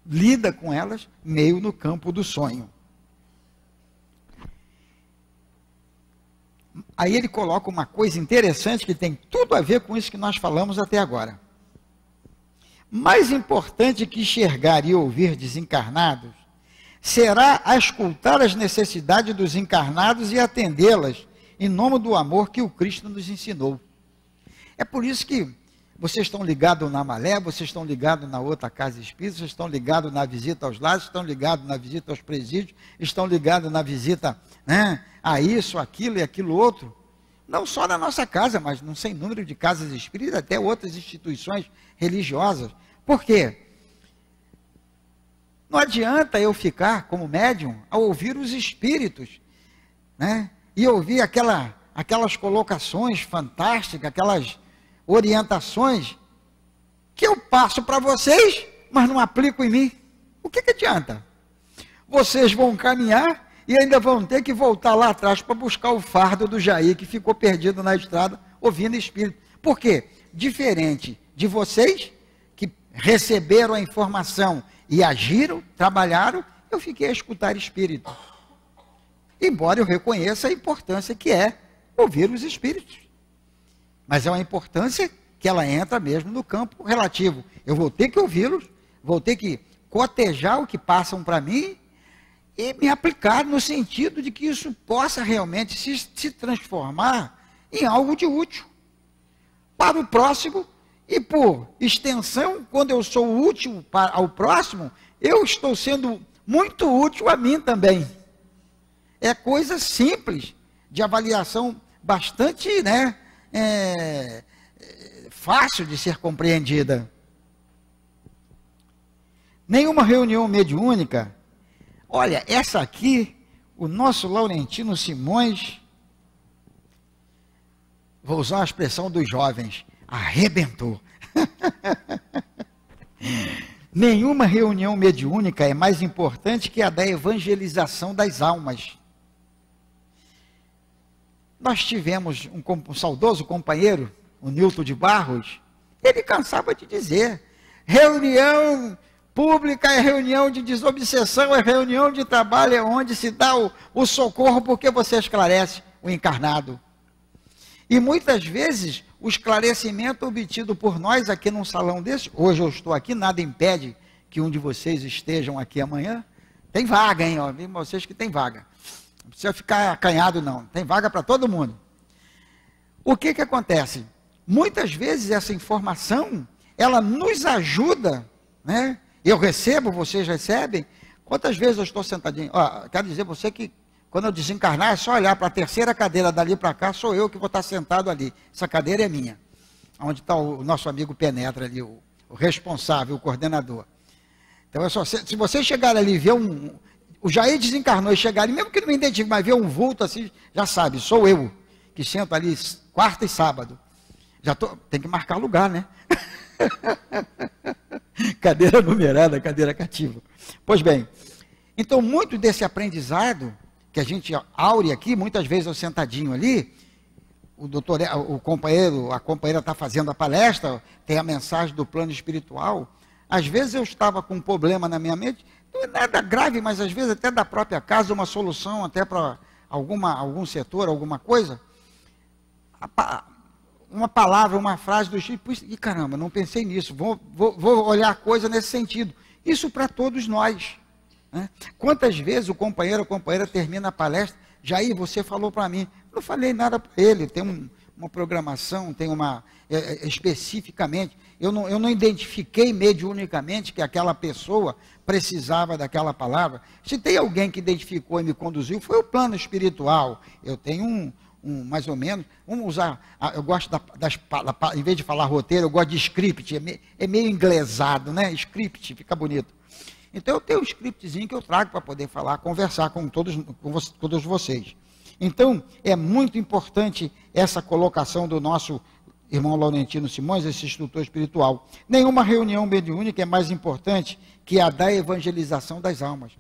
lida com elas meio no campo do sonho. Aí ele coloca uma coisa interessante que tem tudo a ver com isso que nós falamos até agora. Mais importante que enxergar e ouvir desencarnados será a escutar as necessidades dos encarnados e atendê-las em nome do amor que o Cristo nos ensinou. É por isso que vocês estão ligados na Malé, vocês estão ligados na outra casa espírita, vocês estão ligados na visita aos lares, estão ligados na visita aos presídios, estão ligados na visita, né, a isso, aquilo e aquilo outro. Não só na nossa casa, mas num sem número de casas espíritas, até outras instituições religiosas. Por quê? Não adianta eu ficar como médium a ouvir os espíritos, né? E ouvir aquelas colocações fantásticas, aquelas orientações que eu passo para vocês, mas não aplico em mim. O que adianta? Vocês vão caminhar e ainda vão ter que voltar lá atrás para buscar o fardo do Jair, que ficou perdido na estrada, ouvindo espírito. Por quê? Diferente de vocês, que receberam a informação e agiram, trabalharam, eu fiquei a escutar espírito. Embora eu reconheça a importância que é ouvir os espíritos. Mas é uma importância que ela entra mesmo no campo relativo. Eu vou ter que ouvi-los, vou ter que cotejar o que passam para mim e me aplicar no sentido de que isso possa realmente se transformar em algo de útil para o próximo. E por extensão, quando eu sou útil ao próximo, eu estou sendo muito útil a mim também. É coisa simples, de avaliação bastante, né, fácil de ser compreendida. Nenhuma reunião mediúnica. Olha, essa aqui, o nosso Laurentino Simões, vou usar a expressão dos jovens, arrebentou. Nenhuma reunião mediúnica é mais importante que a da evangelização das almas. Nós tivemos um saudoso companheiro, o Nilton de Barros, ele cansava de dizer, reunião pública é reunião de desobsessão, é reunião de trabalho, é onde se dá o socorro, porque você esclarece o encarnado. E muitas vezes, o esclarecimento obtido por nós aqui num salão desse, hoje eu estou aqui, nada impede que um de vocês estejam aqui amanhã, tem vaga, hein, ó, vocês que tem vaga, não precisa ficar acanhado não, tem vaga para todo mundo. O que acontece? Muitas vezes essa informação, ela nos ajuda, né? Eu recebo, vocês recebem. Quantas vezes eu estou sentadinho? Ó, quero dizer você que quando eu desencarnar é só olhar para a terceira cadeira dali para cá, sou eu que vou estar sentado ali. Essa cadeira é minha. Onde está o nosso amigo Penetra ali, o responsável, o coordenador. Então, se você chegar ali e ver o Jair desencarnou e chegar ali, mesmo que não me identifique, mas ver um vulto assim, já sabe, sou eu que sento ali quarta e sábado. Tem que marcar lugar, né? Cadeira numerada, cadeira cativa. Pois bem, então muito desse aprendizado que a gente aure aqui, muitas vezes eu sentadinho ali, a companheira está fazendo a palestra, tem a mensagem do plano espiritual. Às vezes eu estava com um problema na minha mente, não é nada grave, mas às vezes até da própria casa, uma solução até para algum setor, alguma coisa. Uma palavra, uma frase do tipo, e caramba, não pensei nisso, vou olhar a coisa nesse sentido. Isso para todos nós. Né? Quantas vezes o companheiro ou a companheira termina a palestra, Jair, você falou para mim, não falei nada para ele, tem uma programação, tem especificamente, eu não identifiquei mediunicamente que aquela pessoa precisava daquela palavra. Se tem alguém que identificou e me conduziu, foi o plano espiritual. Eu tenho mais ou menos, vamos usar, eu gosto em vez de falar roteiro, eu gosto de script, é meio inglesado, né? Script, fica bonito. Então eu tenho um scriptzinho que eu trago para poder falar, conversar com todos vocês. Então é muito importante essa colocação do nosso irmão Laurentino Simões, esse instrutor espiritual. Nenhuma reunião mediúnica é mais importante que a da evangelização das almas.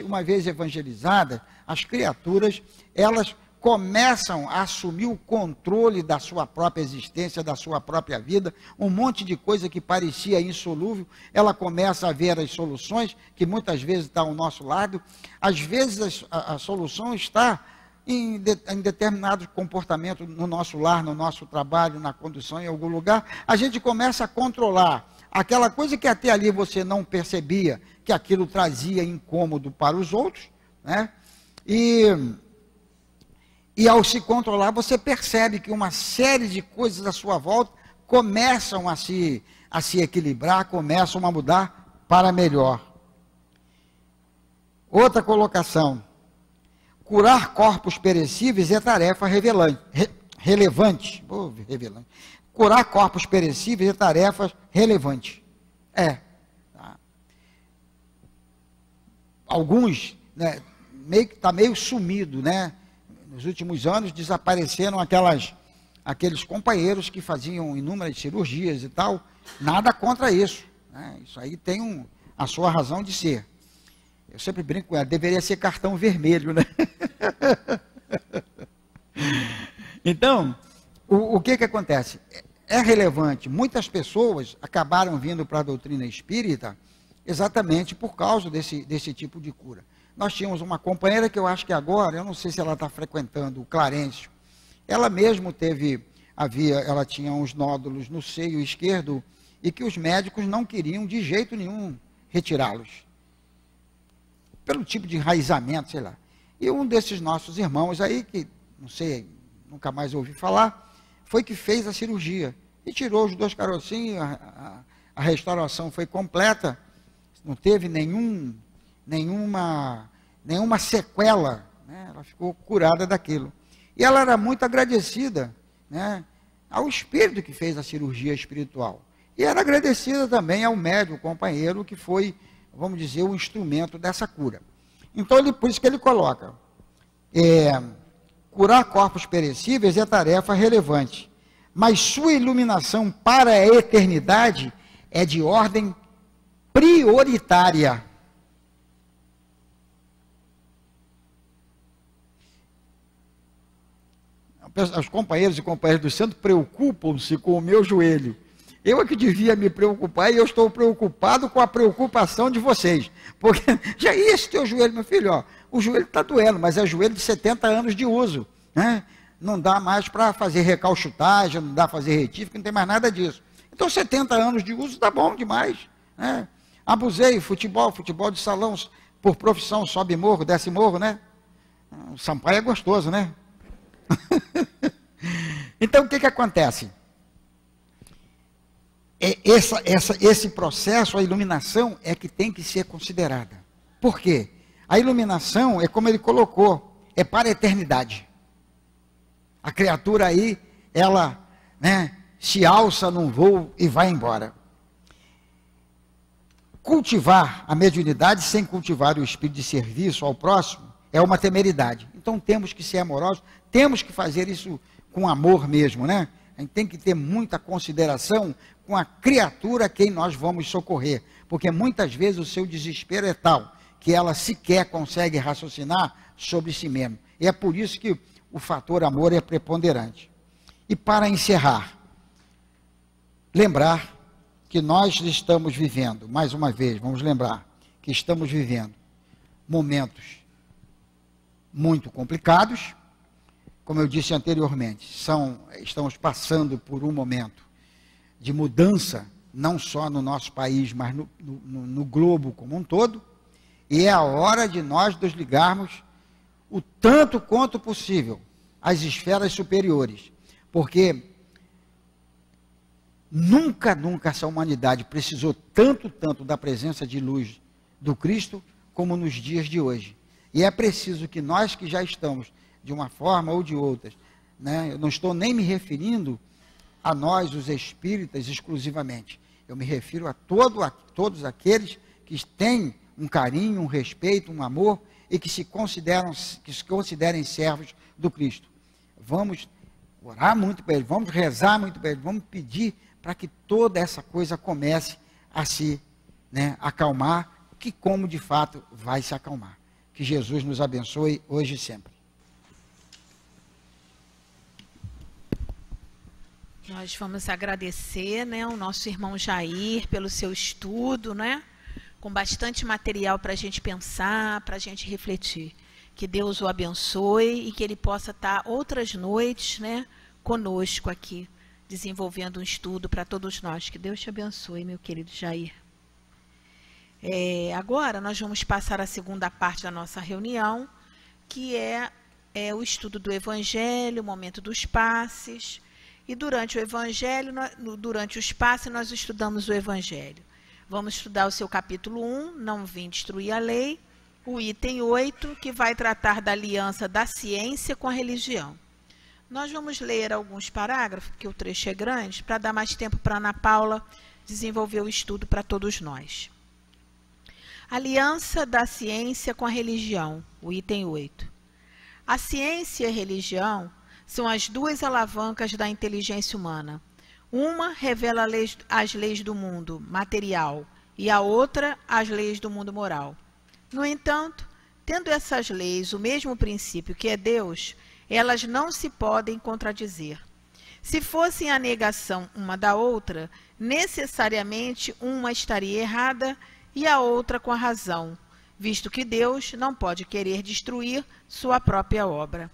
Uma vez evangelizadas, as criaturas, elas começam a assumir o controle da sua própria existência, da sua própria vida, um monte de coisa que parecia insolúvel, ela começa a ver as soluções, que muitas vezes estão ao nosso lado, às vezes a solução está em determinado comportamento no nosso lar, no nosso trabalho, na condução, em algum lugar, a gente começa a controlar aquela coisa que até ali você não percebia, que aquilo trazia incômodo para os outros, né? E ao se controlar, você percebe que uma série de coisas à sua volta começam a se equilibrar, começam a mudar para melhor. Outra colocação. Curar corpos perecíveis é tarefa relevante. Curar corpos perecíveis é tarefa relevante. alguns, né, está meio sumido, né? Nos últimos anos desapareceram aqueles companheiros que faziam inúmeras cirurgias e tal. Nada contra isso, né? Isso aí tem a sua razão de ser. Eu sempre brinco com ela, deveria ser cartão vermelho, né? Então, o que acontece? É relevante, muitas pessoas acabaram vindo para a doutrina espírita exatamente por causa desse tipo de cura. Nós tínhamos uma companheira que eu acho que agora, eu não sei se ela está frequentando o Clarencio, ela mesmo ela tinha uns nódulos no seio esquerdo e que os médicos não queriam de jeito nenhum retirá-los, pelo tipo de enraizamento, sei lá. E um desses nossos irmãos aí, que não sei, nunca mais ouvi falar, foi que fez a cirurgia e tirou os 2 carocinhos, a restauração foi completa, não teve nenhuma sequela, né? Ela ficou curada daquilo. E ela era muito agradecida, né, ao espírito que fez a cirurgia espiritual. E era agradecida também ao médico, companheiro, que foi, vamos dizer, o instrumento dessa cura. Então, por isso que ele coloca, curar corpos perecíveis é tarefa relevante, mas sua iluminação para a eternidade é de ordem prioritária. Os companheiros e companheiras do centro preocupam-se com o meu joelho. Eu é que devia me preocupar e eu estou preocupado com a preocupação de vocês. Porque já esse teu joelho, meu filho, ó, o joelho está doendo, mas é joelho de 70 anos de uso, né? Não dá mais para fazer recalchutagem, não dá para fazer retífico, não tem mais nada disso. Então 70 anos de uso está bom demais, né? Abusei, futebol de salão, por profissão, sobe morro, desce morro, né? O Sampaio é gostoso, né? Então o que acontece? Esse processo, a iluminação, é que tem que ser considerada. Por quê? A iluminação é como ele colocou, é para a eternidade. A criatura aí, ela, né, se alça num voo e vai embora. Cultivar a mediunidade sem cultivar o espírito de serviço ao próximo é uma temeridade. Então temos que ser amorosos, temos que fazer isso com amor mesmo, né? A gente tem que ter muita consideração com a criatura a quem nós vamos socorrer, porque muitas vezes o seu desespero é tal que ela sequer consegue raciocinar sobre si mesma. E é por isso que o fator amor é preponderante. E para encerrar, lembrar que nós estamos vivendo, mais uma vez, vamos lembrar que estamos vivendo momentos muito complicados, como eu disse anteriormente, estamos passando por um momento de mudança, não só no nosso país, mas no globo como um todo, e é a hora de nós nos ligarmos o tanto quanto possível às esferas superiores, porque nunca essa humanidade precisou tanto da presença de luz do Cristo como nos dias de hoje. E é preciso que nós que já estamos de uma forma ou de outra, né? Eu não estou nem me referindo a nós, os espíritas, exclusivamente. Eu me refiro a todos aqueles que têm um carinho, um respeito, um amor e que se considerem servos do Cristo. Vamos orar muito para ele, vamos rezar muito para ele, vamos pedir para que toda essa coisa comece a se, né, acalmar, que como de fato vai se acalmar. Que Jesus nos abençoe hoje e sempre. Nós vamos agradecer, né, o nosso irmão Jair pelo seu estudo, né, com bastante material para a gente pensar, para a gente refletir. Que Deus o abençoe e que ele possa estar outras noites, né, conosco aqui, desenvolvendo um estudo para todos nós. Que Deus te abençoe, meu querido Jair. Agora nós vamos passar a segunda parte da nossa reunião, que é o estudo do Evangelho, o momento dos passes. E durante o Evangelho, durante os passes, nós estudamos o Evangelho. Vamos estudar o seu capítulo 1, Não Vim Destruir a Lei, o item 8, que vai tratar da aliança da ciência com a religião. Nós vamos ler alguns parágrafos, porque o trecho é grande, para dar mais tempo para a Ana Paula desenvolver o estudo para todos nós. Aliança da ciência com a religião, o item 8. A ciência e a religião são as duas alavancas da inteligência humana. Uma revela as leis do mundo material e a outra as leis do mundo moral. No entanto, tendo essas leis o mesmo princípio que é Deus, elas não se podem contradizer. Se fossem a negação uma da outra, necessariamente uma estaria errada e a outra com a razão, visto que Deus não pode querer destruir sua própria obra.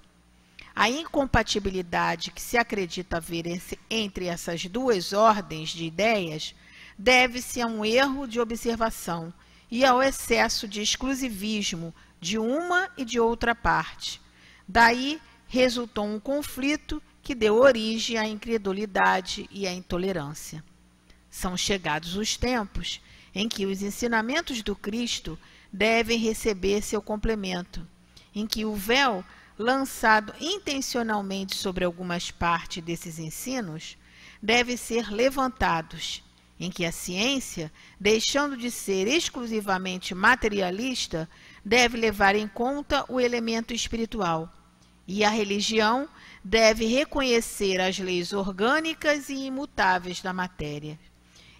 A incompatibilidade que se acredita haver entre essas duas ordens de ideias deve-se a um erro de observação e ao excesso de exclusivismo de uma e de outra parte. Daí resultou um conflito que deu origem à incredulidade e à intolerância. São chegados os tempos em que os ensinamentos do Cristo devem receber seu complemento, em que o véu lançado intencionalmente sobre algumas partes desses ensinos deve ser levantados, em que a ciência, deixando de ser exclusivamente materialista, deve levar em conta o elemento espiritual, e a religião deve reconhecer as leis orgânicas e imutáveis da matéria.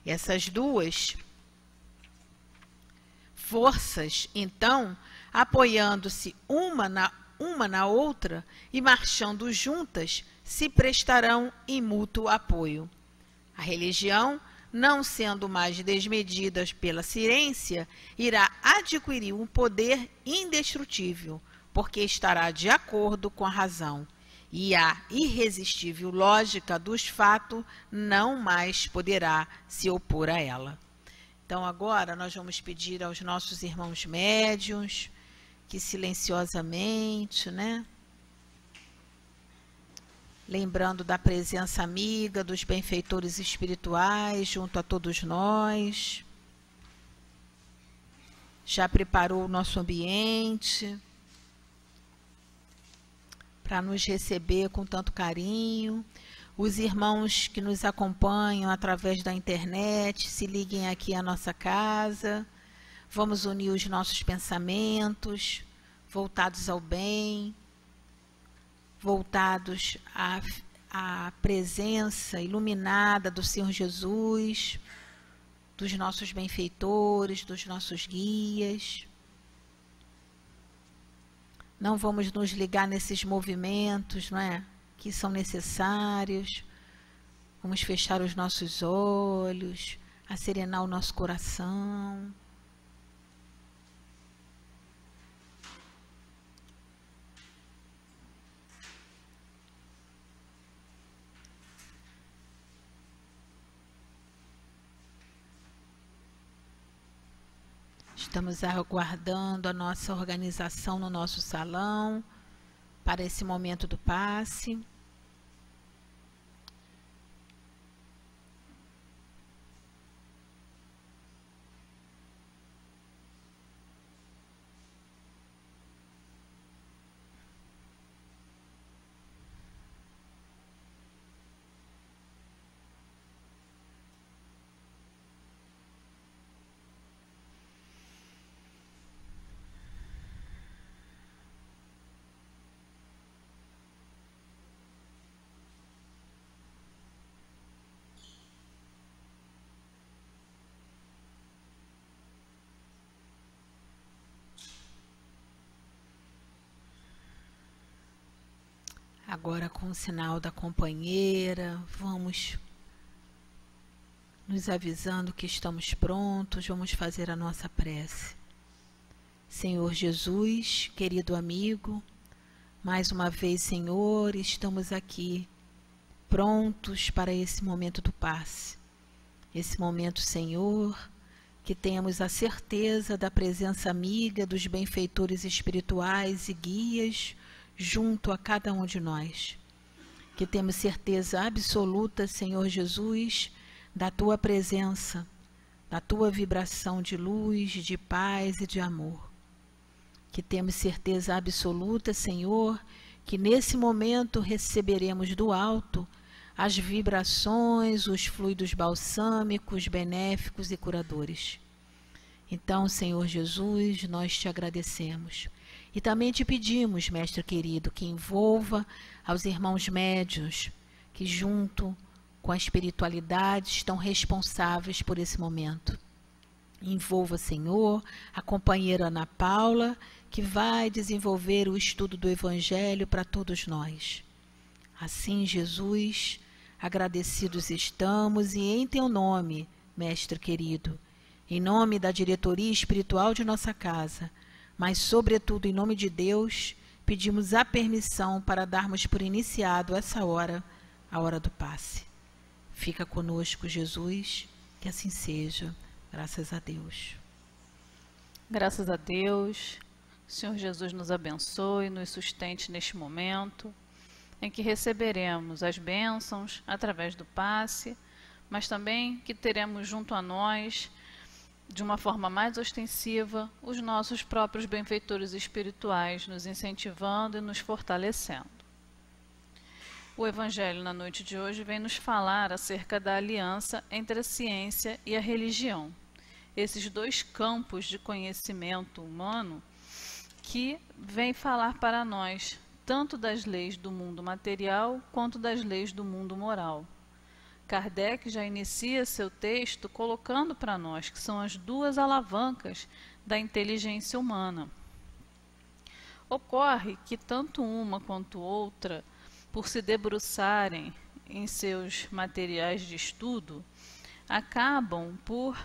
Essas duas forças, então, apoiando-se uma na outra e marchando juntas, se prestarão em mútuo apoio. A religião, não sendo mais desmedida pela ciência, irá adquirir um poder indestrutível, porque estará de acordo com a razão, e a irresistível lógica dos fatos não mais poderá se opor a ela. Então, agora nós vamos pedir aos nossos irmãos médiuns que silenciosamente, lembrando da presença amiga dos benfeitores espirituais junto a todos nós, já preparou o nosso ambiente para nos receber com tanto carinho. Os irmãos que nos acompanham através da internet, se liguem aqui à nossa casa. Vamos unir os nossos pensamentos, voltados ao bem, voltados à presença iluminada do Senhor Jesus, dos nossos benfeitores, dos nossos guias. Não vamos nos ligar nesses movimentos, que são necessários. Vamos fechar os nossos olhos, acerenar o nosso coração. Estamos aguardando a nossa organização no nosso salão para esse momento do passe. Agora, com o sinal da companheira, vamos nos avisando que estamos prontos, vamos fazer a nossa prece. Senhor Jesus, querido amigo, mais uma vez, Senhor, estamos aqui, prontos para esse momento do passe. Esse momento, Senhor, que tenhamos a certeza da presença amiga dos benfeitores espirituais e guias junto a cada um de nós. Que temos certeza absoluta, Senhor Jesus, da Tua presença, da Tua vibração de luz, de paz e de amor. Que temos certeza absoluta, Senhor, que nesse momento receberemos do alto as vibrações, os fluidos balsâmicos, benéficos e curadores. Então, Senhor Jesus, nós te agradecemos. E também te pedimos, Mestre querido, que envolva aos irmãos médiuns, que junto com a espiritualidade estão responsáveis por esse momento. Envolva, Senhor, a companheira Ana Paula, que vai desenvolver o estudo do Evangelho para todos nós. Assim, Jesus, agradecidos estamos e em teu nome, Mestre querido, em nome da diretoria espiritual de nossa casa, mas sobretudo em nome de Deus, pedimos a permissão para darmos por iniciado essa hora, a hora do passe. Fica conosco, Jesus, que assim seja. Graças a Deus. Graças a Deus, o Senhor Jesus nos abençoe, nos sustente neste momento, em que receberemos as bênçãos através do passe, mas também que teremos junto a nós, de uma forma mais ostensiva, os nossos próprios benfeitores espirituais, nos incentivando e nos fortalecendo. O Evangelho na noite de hoje vem nos falar acerca da aliança entre a ciência e a religião. Esses dois campos de conhecimento humano que vêm falar para nós tanto das leis do mundo material quanto das leis do mundo moral. Kardec já inicia seu texto colocando para nós que são as duas alavancas da inteligência humana. Ocorre que tanto uma quanto outra, por se debruçarem em seus materiais de estudo, acabam por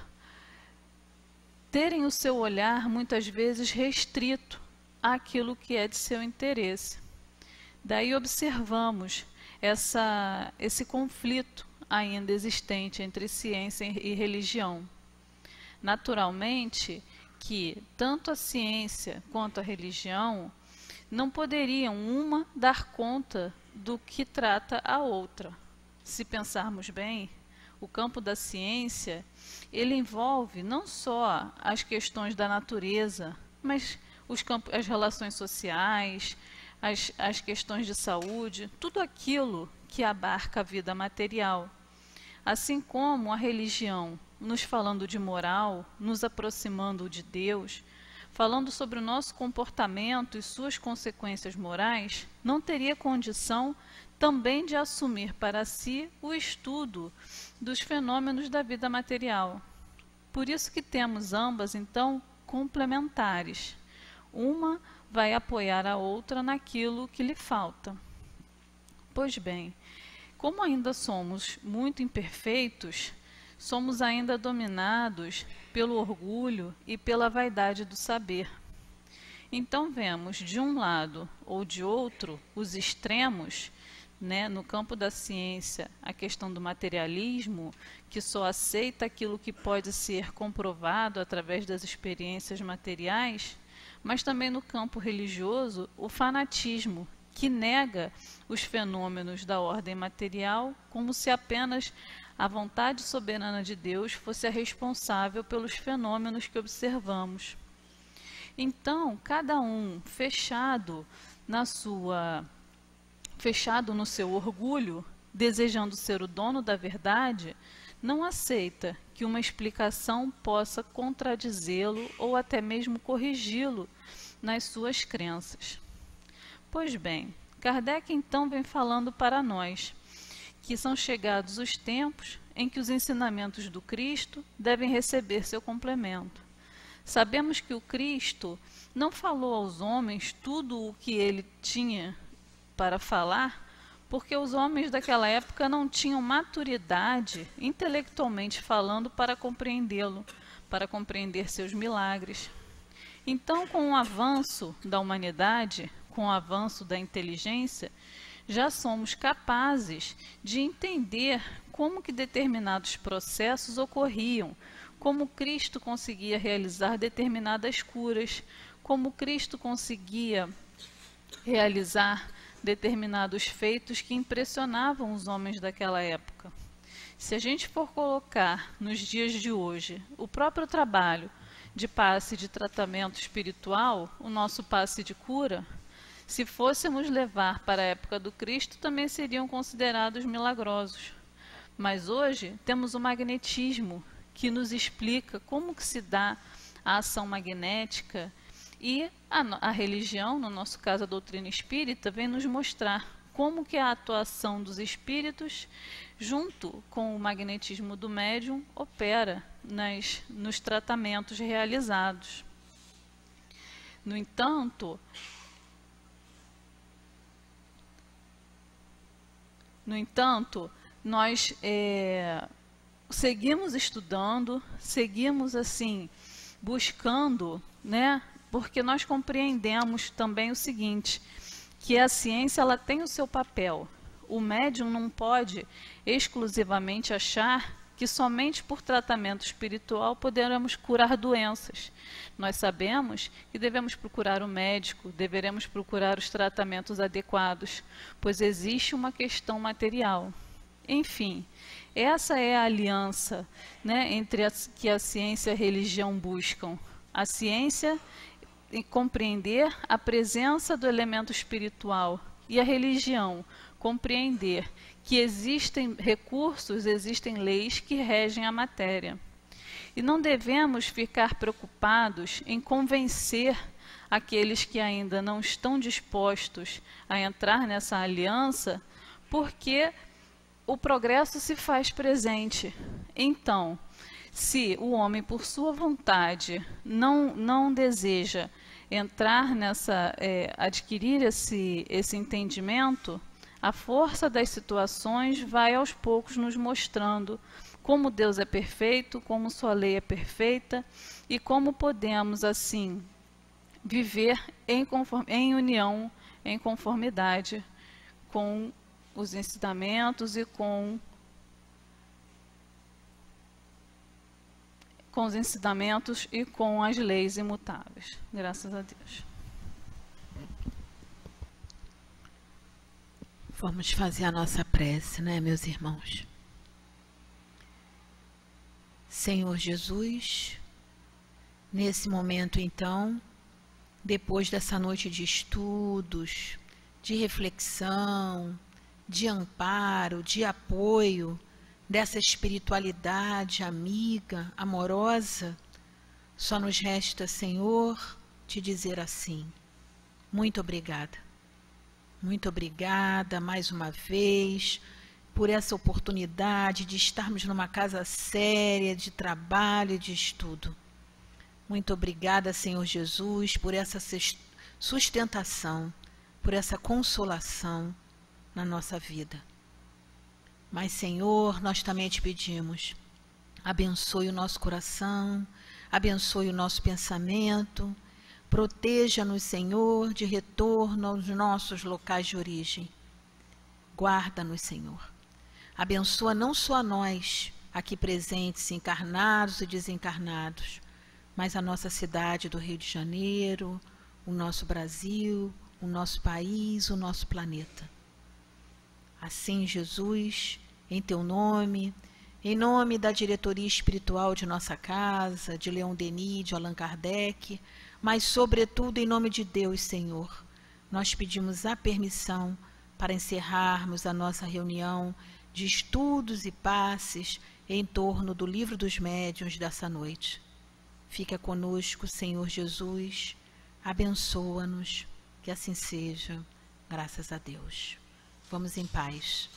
terem o seu olhar muitas vezes restrito àquilo que é de seu interesse. Daí observamos esse conflito ainda existente entre ciência e religião. Naturalmente que tanto a ciência quanto a religião não poderiam uma dar conta do que trata a outra. Se pensarmos bem, o campo da ciência, ele envolve não só as questões da natureza, mas as relações sociais, as questões de saúde, tudo aquilo que abarca a vida material. Assim como a religião, nos falando de moral, nos aproximando de Deus, falando sobre o nosso comportamento e suas consequências morais, não teria condição também de assumir para si o estudo dos fenômenos da vida material. Por isso que temos ambas, então, complementares. Uma vai apoiar a outra naquilo que lhe falta. Pois bem, como ainda somos muito imperfeitos, somos ainda dominados pelo orgulho e pela vaidade do saber. Então vemos de um lado ou de outro os extremos, no campo da ciência, a questão do materialismo, que só aceita aquilo que pode ser comprovado através das experiências materiais, mas também no campo religioso, o fanatismo, que nega os fenômenos da ordem material como se apenas a vontade soberana de Deus fosse a responsável pelos fenômenos que observamos. Então, cada um fechado no seu orgulho, desejando ser o dono da verdade, não aceita que uma explicação possa contradizê-lo ou até mesmo corrigi-lo nas suas crenças. Pois bem, Kardec então vem falando para nós que são chegados os tempos em que os ensinamentos do Cristo devem receber seu complemento. Sabemos que o Cristo não falou aos homens tudo o que ele tinha para falar, porque os homens daquela época não tinham maturidade, intelectualmente falando, para compreendê-lo, para compreender seus milagres. Então, com o avanço da humanidade, com o avanço da inteligência, já somos capazes de entender como que determinados processos ocorriam, como Cristo conseguia realizar determinadas curas, como Cristo conseguia realizar determinados feitos que impressionavam os homens daquela época. Se a gente for colocar nos dias de hoje o próprio trabalho de passe de tratamento espiritual, o nosso passe de cura, se fôssemos levar para a época do Cristo, também seriam considerados milagrosos. Mas hoje temos o magnetismo, que nos explica como que se dá a ação magnética, e a religião, no nosso caso a doutrina espírita, vem nos mostrar como que a atuação dos espíritos, junto com o magnetismo do médium, opera nos tratamentos realizados. No entanto, nós seguimos estudando, seguimos assim, buscando, né? Porque nós compreendemos também o seguinte, que a ciência ela tem o seu papel. O médium não pode exclusivamente achar que somente por tratamento espiritual poderemos curar doenças. Nós sabemos que devemos procurar o médico, deveremos procurar os tratamentos adequados, pois existe uma questão material. Enfim, essa é a aliança, né, entre que a ciência e a religião buscam. A ciência em compreender a presença do elemento espiritual e a religião compreender que existem recursos, existem leis que regem a matéria. E não devemos ficar preocupados em convencer aqueles que ainda não estão dispostos a entrar nessa aliança, porque o progresso se faz presente. Então, se o homem, por sua vontade, não deseja entrar nessa, adquirir esse entendimento, a força das situações vai aos poucos nos mostrando como Deus é perfeito, como sua lei é perfeita e como podemos, assim, viver em união, em conformidade com os ensinamentos e com os ensinamentos e com as leis imutáveis. Graças a Deus. Vamos fazer a nossa prece, né, meus irmãos? Senhor Jesus, nesse momento, então, depois dessa noite de estudos, de reflexão, de amparo, de apoio, dessa espiritualidade amiga, amorosa, só nos resta, Senhor, te dizer assim: muito obrigada. Muito obrigada mais uma vez por essa oportunidade de estarmos numa casa séria de trabalho e de estudo. Muito obrigada, Senhor Jesus, por essa sustentação, por essa consolação na nossa vida. Mas, Senhor, nós também te pedimos, abençoe o nosso coração, abençoe o nosso pensamento, proteja-nos, Senhor, de retorno aos nossos locais de origem. Guarda-nos, Senhor. Abençoa não só a nós, aqui presentes, encarnados e desencarnados, mas a nossa cidade do Rio de Janeiro, o nosso Brasil, o nosso país, o nosso planeta. Assim, Jesus, em teu nome, em nome da diretoria espiritual de nossa casa, de Leon Denis, de Allan Kardec, mas sobretudo em nome de Deus, Senhor, nós pedimos a permissão para encerrarmos a nossa reunião de estudos e passes em torno do Livro dos Médiuns dessa noite. Fica conosco, Senhor Jesus, abençoa-nos, que assim seja, graças a Deus. Vamos em paz.